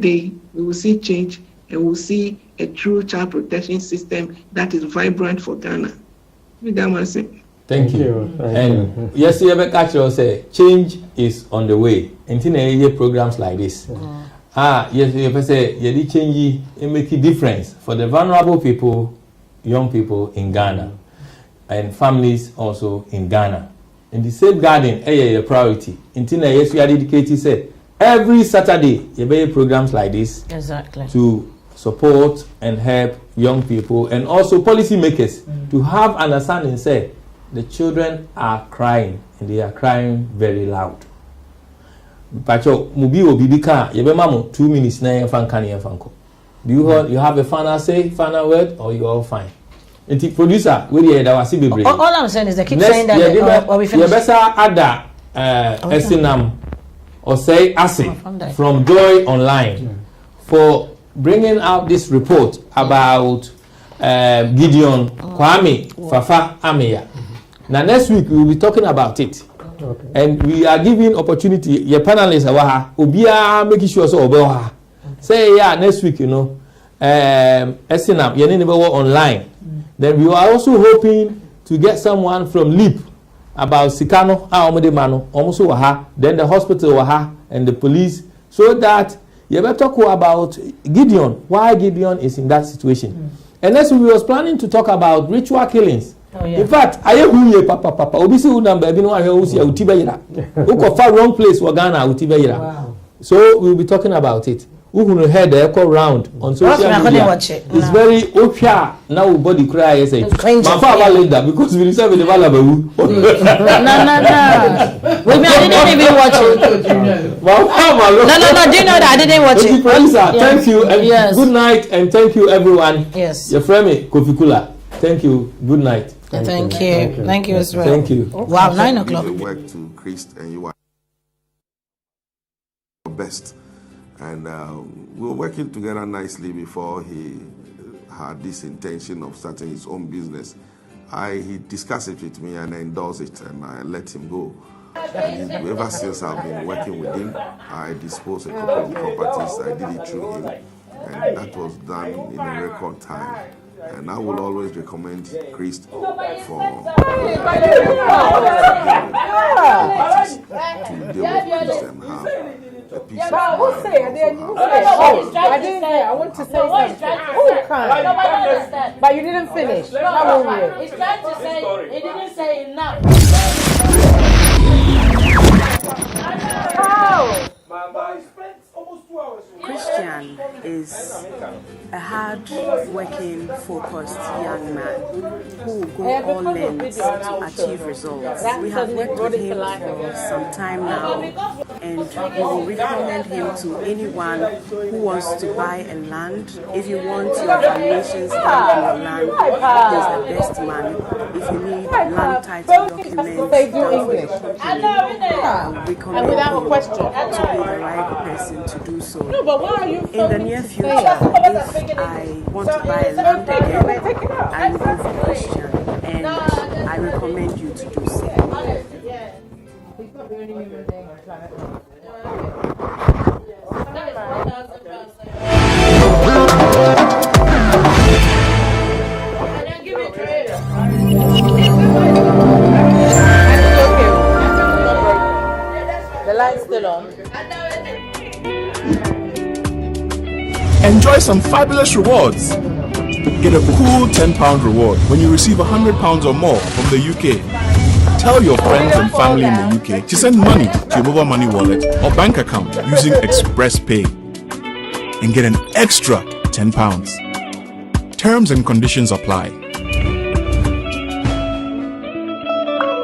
day we will see change, and we'll see a true child protection system that is vibrant for Ghana. Thank you. And yes, you ever catch us say change is on the way. And programs like this. Yes, you ever say you change it make a difference for the vulnerable people, young people in Ghana, and families also in Ghana. And the safeguarding a priority. Until yes, we are dedicated say every Saturday you have programs like this to support and help young people and also policymakers to have understanding say the children are crying and they are crying very loud. Pacho mubi obibika yebema mo 2 minutes na yefan kan yefanko. Do you have a final word or you all fine? The producer we dey that wasi bebre. All I'm saying is they keep saying that we finish. Yebesa ada Esinam or say Asi from Joy Online for bringing out this report about Gideon Kwame Fafa Ameya. Now next week we will be talking about it. Okay. And we are giving opportunity your panelists obia making sure so obeha. Say next week Esinam your name online. Then we are also hoping to get someone from LEAP about Sikano Mano almost then the hospital and the police, so that you better talk about Gideon, why Gideon is in that situation. And next we was planning to talk about ritual killings. In fact, I am papa obisi number no ahwe usi utibeyira. Uko far wrong place for Ghana utibeyira. So we will be talking about it. Who head the echo round on social media. It's very opia now body cry say. My father later because we receive the value. No. I didn't even watch it. No. Do you know that I didn't watch it? Thank you and good night and thank you everyone. Yes. Your friend Kofi Kula. Thank you. Good night. Thank you as well. Thank you. Wow, 9 o'clock. Work to Christ and you are best. And we were working together nicely before he had this intention of starting his own business. He discussed it with me and I endorsed it and I let him go. And ever since I've been working with him, I disposed a couple of properties. I did it through him, and that was done in a record time. And I will always recommend Christ for properties to deal with Christ and have a piece of mind. I want to say something. But you didn't finish. He's trying to say, he didn't say enough. Christian is a hard-working, focused young man who will go all lengths to achieve results. We have worked with him for some time now, and we will recommend him to anyone who wants to buy a land. If you want your valuations done on your land, he's the best man. If you need land title documents, they do English. I recommend him to be the right person to do so. No, but why are you in the near future, if I want to buy a land again, I will go for Christian, and I recommend you to do so. Enjoy some fabulous rewards. Get a cool £10 reward when you receive £100 or more from the UK. Tell your friends and family in the UK to send money to your mobile money wallet or bank account using Express Pay and get an extra £10. Terms and conditions apply.